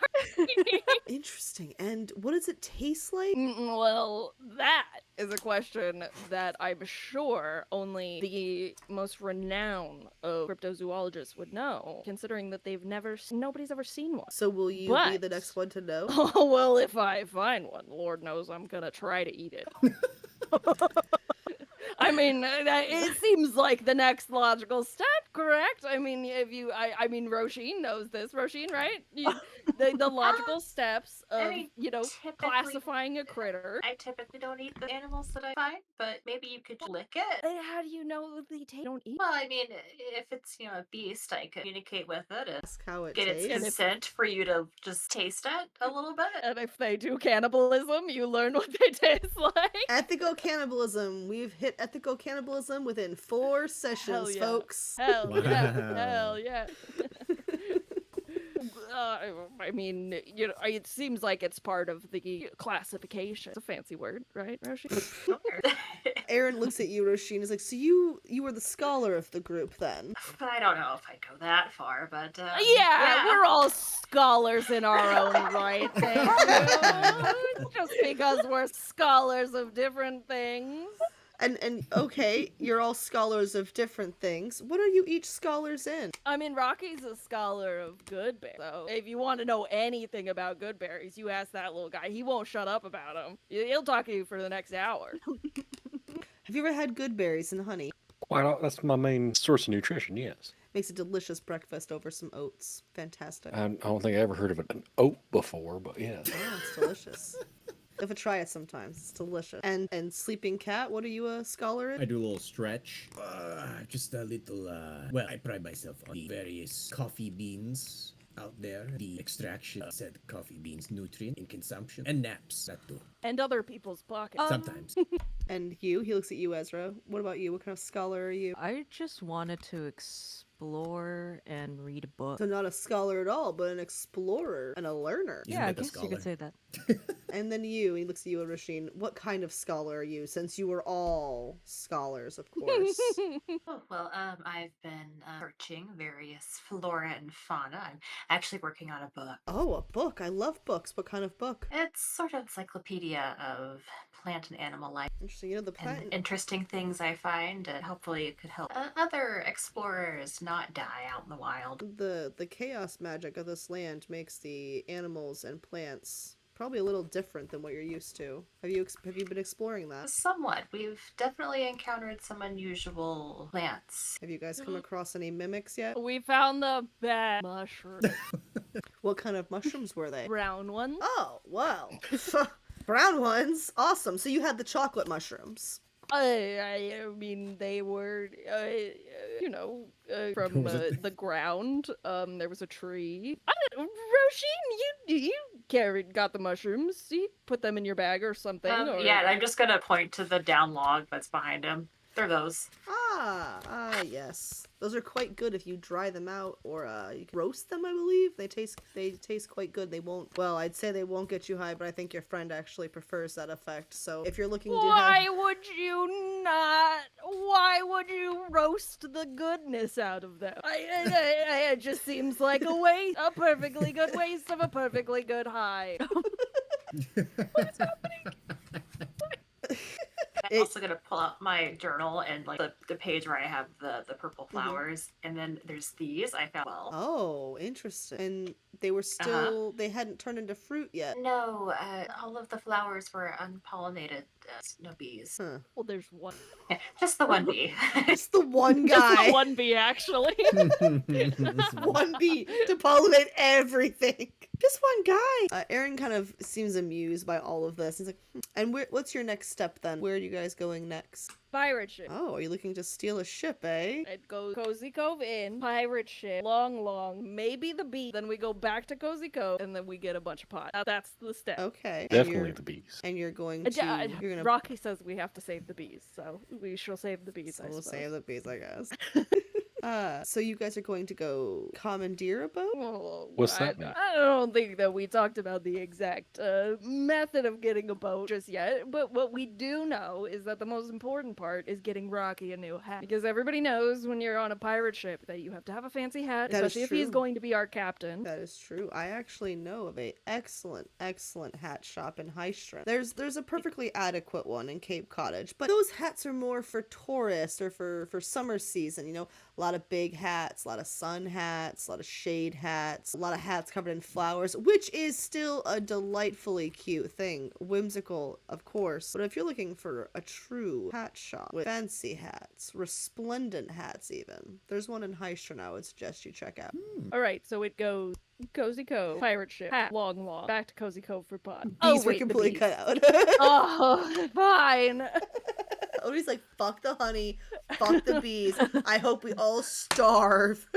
Interesting. And what does it taste like? Well, that is a question that I'm sure only the most renowned of cryptozoologists would know, considering that nobody's ever seen one. So will you be the But- next one to know? Oh, well, if I find one, Lord knows I'm gonna try to eat it. I mean, it seems like the next logical step, correct? I mean, I mean, Roisin knows this. Roisin, right? The logical steps of, typically- classifying a critter. I typically don't eat the animals that I find, but maybe you could lick it. How do you know they don't eat? Well, I mean, if it's, a beast, I could communicate with it and Ask how it get its tastes. consent for you to just taste it a little bit. And if they do cannibalism, you learn what they taste like. Ethical cannibalism. We've hit ethical cannibalism within 4 sessions, Hell yeah. folks. Hell yeah. Wow. Hell yeah. I mean, it seems like it's part of the classification. It's a fancy word, right, Roshi? Aerin looks at you, Roisin, is like, so you were the scholar of the group then? But I don't know if I'd go that far, but Yeah, we're all scholars in our own right. Thank you. Just because we're scholars of different things. And okay, you're all scholars of different things. What are you each scholars in? I mean, Rocky's a scholar of good berries. So if you want to know anything about good berries, you ask that little guy. He won't shut up about them. He'll talk to you for the next hour. Have you ever had good berries and honey? Why not? That's my main source of nutrition, yes. Makes a delicious breakfast over some oats. Fantastic. I don't think I ever heard of an oat before, but yeah. Oh, it's delicious. If I try it sometimes, it's delicious. And sleeping cat, what are you a scholar in? I do a little stretch. Just a little, well, I pride myself on the various coffee beans out there, the extraction of said coffee beans nutrient in consumption, and naps, that too. And other people's pockets. Sometimes. And you? He looks at you, Ezra. What about you? What kind of scholar are you? I just wanted to explore and read a book. So not a scholar at all, but an explorer and a learner. Isn't Yeah, I that a guess you could say scholar? that. And then you, he looks at you, Rasheen. What kind of scholar are you? Since you were all scholars, of course. Oh, well, I've been searching various flora and fauna. I'm actually working on a book. Oh, a book. I love books. What kind of book? It's sort of encyclopedia of plant and animal life Interesting. You know, the and plant. interesting things I find, and hopefully it could help other explorers not die out in the wild. The chaos magic of this land makes the animals and plants probably a little different than what you're used to. Have you been exploring that? Somewhat. We've definitely encountered some unusual plants. Have you guys come across any mimics yet? We found the bad mushroom. What kind of mushrooms were they? Brown one. Oh, wow. Brown ones. Awesome. So you had the chocolate mushrooms. I mean, they were, from Was it- the ground. There was a tree. Roshin, you got the mushrooms. You put them in your bag or something. Or... Yeah, I'm just gonna point to the down log that's behind him. They're those. Yes. Those are quite good if you dry them out, or you can roast them, I believe. They taste quite good. They won't, well, I'd say they won't get you high, but I think your friend actually prefers that effect. So if you're looking to Why would you not? Why would you roast the goodness out of them? It just seems like a waste, a perfectly good waste of a perfectly good high. What's happening? I'm also gonna pull out my journal and like the page where I have the purple flowers, and then there's these I found. Well, Oh, interesting. And they were still, they hadn't turned into fruit yet. no, all of the flowers were unpollinated. No bees. Huh. Well, there's one. Just the one bee. It's the one Just guy. the one bee, actually. One bee to pollinate everything. Just one guy. Aerin kind of seems amused by all of this. He's like, and what's your next step then? Where are you guys going next? Pirate ship. Oh, are you looking to steal a ship, eh? It goes Cozy Cove Inn, pirate ship, long, maybe the beach. Then we go back to Cozy Cove, and then we get a bunch of pot. That's the step. Okay. Definitely the bees. And you're going to. You're gonna. Rocky says we have to save the bees, so we shall save the bees. So I we'll suppose. save the bees, I guess. So you guys are going to go commandeer a boat? Well, What's that mean? I don't think that we talked about the exact method of getting a boat just yet, but what we do know is that the most important part is getting Rocky a new hat. Because everybody knows when you're on a pirate ship that you have to have a fancy hat, That is especially if he's true. going to be our captain. That is true. I actually know of a excellent hat shop in Hystrom. There's a perfectly adequate one in Cape Cottage, but those hats are more for tourists or for summer season, you know, a lot of big hats, a lot of sun hats, a lot of shade hats, a lot of hats covered in flowers, which is still a delightfully cute thing. Whimsical, of course. But if you're looking for a true hat shop with fancy hats, resplendent hats even, there's one in Hystrom I would suggest you check out. All right, so it goes Cozy Cove, pirate ship, hat, long, back to Cozy Cove for pot. Bees were wait, the completely bees. cut out. Oh, fine. Odie's like, fuck the honey, fuck the bees. I hope we all starve.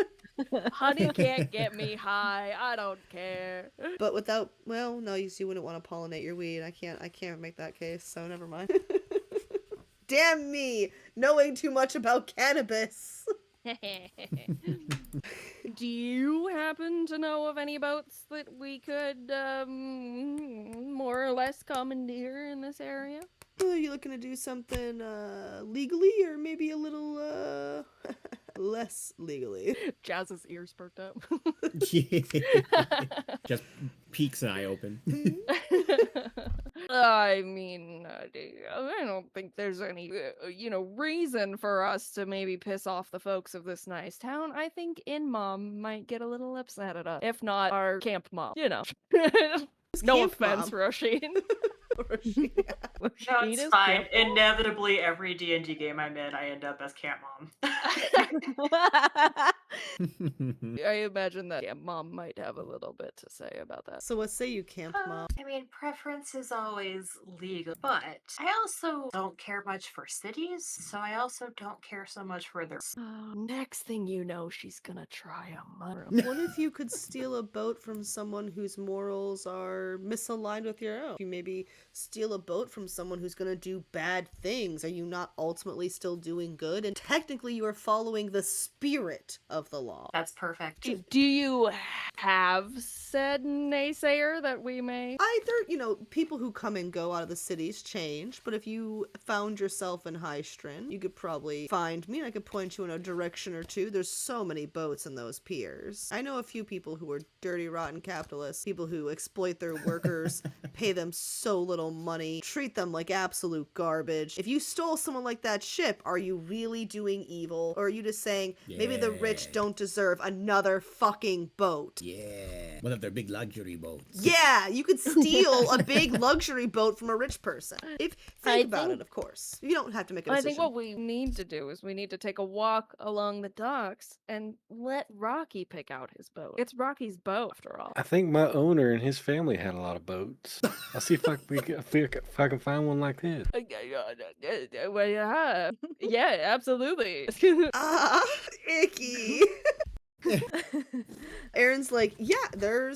Honey can't get me high. I don't care. But without, well, no, you wouldn't want to pollinate your weed. I can't make that case, so never mind. Damn me, knowing too much about cannabis. Do you happen to know of any boats that we could, more or less commandeer in this area? Are you looking to do something legally or maybe a little less legally? Jazz's ears perked up. Just peeks an eye open. I mean, I don't think there's any, reason for us to maybe piss off the folks of this nice town. I think In Mom might get a little upset at us. If not, our camp mom, No Camp offense, mom. Roisin. Rasheen. No, Rasheen it's is fine. Camp Mom? Inevitably, every D&D game I'm in, I end up as Camp Mom. I imagine that mom might have a little bit to say about that. So what say you, Camp Mom? I mean, preference is always legal, but I also don't care much for cities, so I also don't care so much for their. Next thing you know, she's gonna try a mushroom. What if you could steal a boat from someone whose morals are misaligned with your own? If you maybe steal a boat from someone who's going to do bad things, are you not ultimately still doing good? And technically you are following the spirit of the law. That's perfect. Do you have said naysayer that we may? Either, people who come and go out of the cities change, but if you found yourself in High-Strand, you could probably find me and I could point you in a direction or two. There's so many boats in those piers. I know a few people who are dirty, rotten capitalists, people who exploit their workers, pay them so little money, treat them like absolute garbage. If you stole someone like that ship, are you really doing evil? Or are you just saying, maybe the rich Yeah. don't deserve another fucking boat? Yeah, one of their big luxury boats. Yeah, you could steal a big luxury boat from a rich person. Think about it, of course. You don't have to make a I decision. think what we need to do is we need to take a walk along the docks and let Rocky pick out his boat. It's Rocky's boat, after all. I think my owner and his family had a lot of boats. I'll see if I can find one like his. Well, yeah, yeah, absolutely. Ah, icky. Aaron's like, yeah, there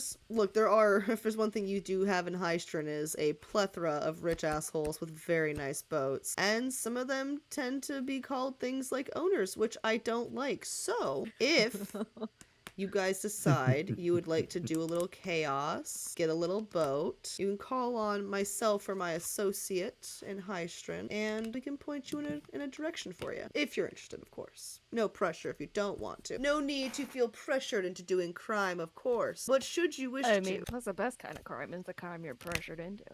are, if there's one thing you do have in High-Strand is a plethora of rich assholes with very nice boats. And some of them tend to be called things like owners, which I don't like. So, if you guys decide you would like to do a little chaos, get a little boat, you can call on myself or my associate in High-Strand, and we can point you in a direction for you. If you're interested, of course. No pressure if you don't want to. No need to feel pressured into doing crime, of course. But should you wish I to... mean, that's the best kind of crime, is the crime you're pressured into.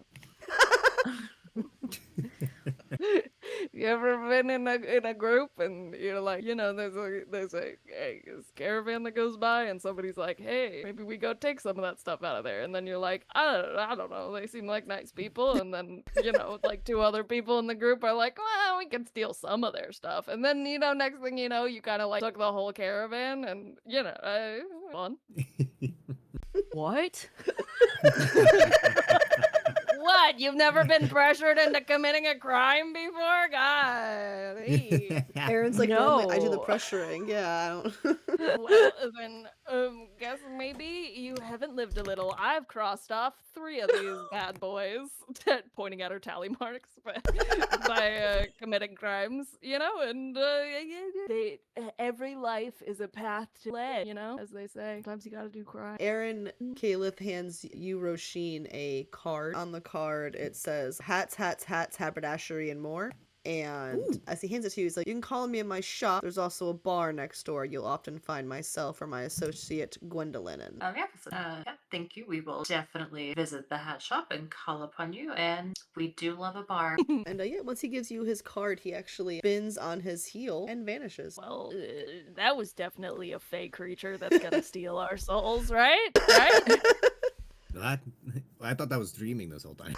You ever been in a group and you're like, there's a caravan that goes by and somebody's like, hey, maybe we go take some of that stuff out of there, and then you're like, I don't know, they seem like nice people, and then like two other people in the group are like, well, we can steal some of their stuff, and then next thing you know, you kind of like took the whole caravan, and fun. What? What? You've never been pressured into committing a crime before? God. Aaron's like, normally I do the No. pressuring. Yeah, I don't... Well, then, guess maybe you haven't lived a little. I've crossed off 3 of these bad boys, pointing at her tally marks by committing crimes, and every life is a path to lead, as they say. Sometimes you gotta do crime. Aaron Caliph hands you, Roisin, a card. On the card, it says hats, haberdashery, and more. And as he hands it to you, he's like, you can call me in my shop. There's also a bar next door. You'll often find myself or my associate Gwendolyn in. Yeah, thank you. We will definitely visit the hat shop and call upon you, and we do love a bar. And once he gives you his card, he actually spins on his heel and vanishes. Well, that was definitely a fey creature that's gonna steal our souls, right? Right? I thought that was dreaming this whole time.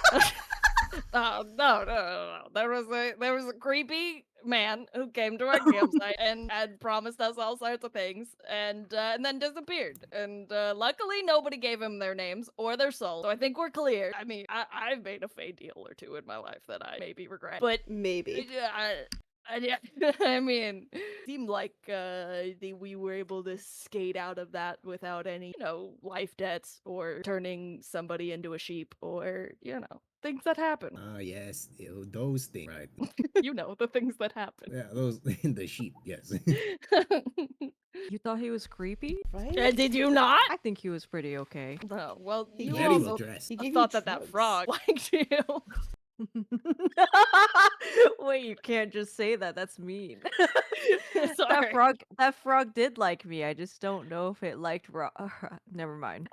No. There was a creepy man who came to our campsite and had promised us all sorts of things, and then disappeared. And luckily, nobody gave him their names or their souls, so I think we're clear. I mean, I've made a fey deal or two in my life that I maybe regret, but Maybe. I mean, seemed like we were able to skate out of that without any, life debts or turning somebody into a sheep or, things that happen. Yes, those things, right? The things that happen. Yeah, those the sheep. Yes. You thought he was creepy? Right? Did you not? I think he was pretty okay. No, well, you Very well also dressed. He gave thought you that drugs. frog liked you. Wait, you can't just say that. That's mean. Sorry. That frog did like me. I just don't know if it liked never mind.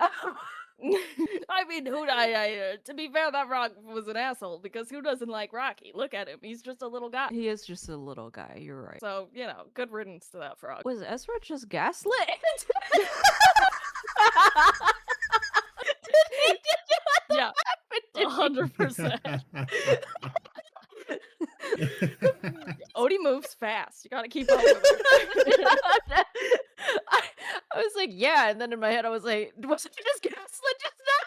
I mean, to be fair, that frog was an asshole because who doesn't like Rocky? Look at him. He's just a little guy. He is just a little guy. You're right. So, good riddance to that frog. Was Ezra just gaslit? Yeah. 100%. Odie moves fast. You gotta keep up with her. I was like, yeah, and then in my head I was like, wasn't you just gaslit just now?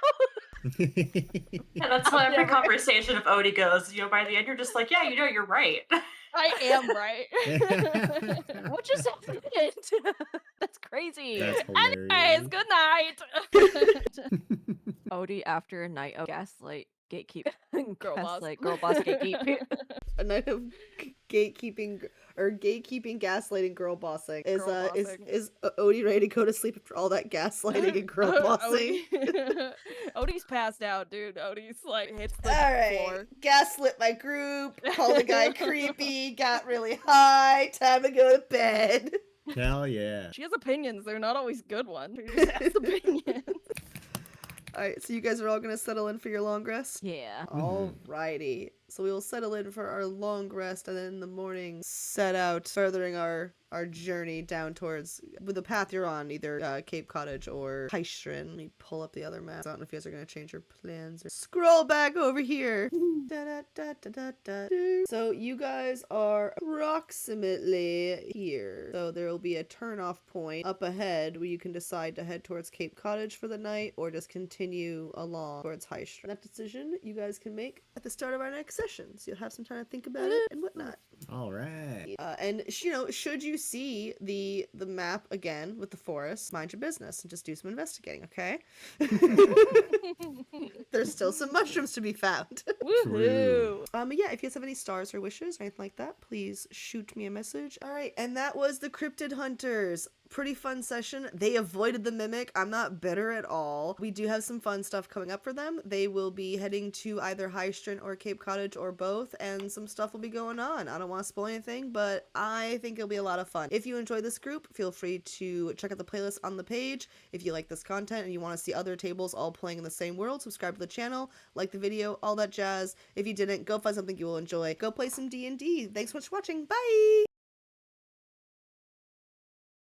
And that's why every Never. conversation of Odie goes, by the end you're just like, yeah, you're right. I am right. What just happened? That's crazy. That's Anyways, hilarious. good night. Odie after a night of gaslight, gatekeep, Girl boss. gaslight, girl boss, gatekeep. A night of gatekeeping or gatekeeping, gaslighting, girl bossing. Is Girl bossing. is Odie ready to go to sleep after all that gaslighting and girl bossing? Odie's passed out, dude. Odie's like hits the All right, floor. gaslit my group, called a guy creepy, got really high, time to go to bed. Hell yeah. She has opinions. They're not always good ones. She just has opinions. Alright, so you guys are all gonna settle in for your long rest? Yeah. Alrighty. So we will settle in for our long rest and then in the morning set out furthering our journey down towards with the path you're on, either Cape Cottage or Heistrin. Let me pull up the other map. I don't know if you guys are gonna change your plans or scroll back over here. So you guys are approximately here. So there will be a turn-off point up ahead where you can decide to head towards Cape Cottage for the night or just continue along towards Heistrin. That decision you guys can make at the start of our next session, so you'll have some time to think about it and whatnot. All right. And should you see the map again with the forest, mind your business and just do some investigating, okay? There's still some mushrooms to be found. Woohoo! Yeah, if you guys have any stars or wishes or anything like that, please shoot me a message. All right, and that was the Cryptid Hunters. Pretty fun session. They avoided the mimic. I'm not bitter at all. We do have some fun stuff coming up for them. They will be heading to either Heistrin or Cape Cottage or both, and some stuff will be going on. I don't want to spoil anything, but I think it'll be a lot of fun. If you enjoy this group, feel free to check out the playlist on the page. If you like this content and you want to see other tables all playing in the same world, subscribe to the channel, like the video, all that jazz. If you didn't, go find something you will enjoy. Go play some D&D. Thanks so much for watching. Bye!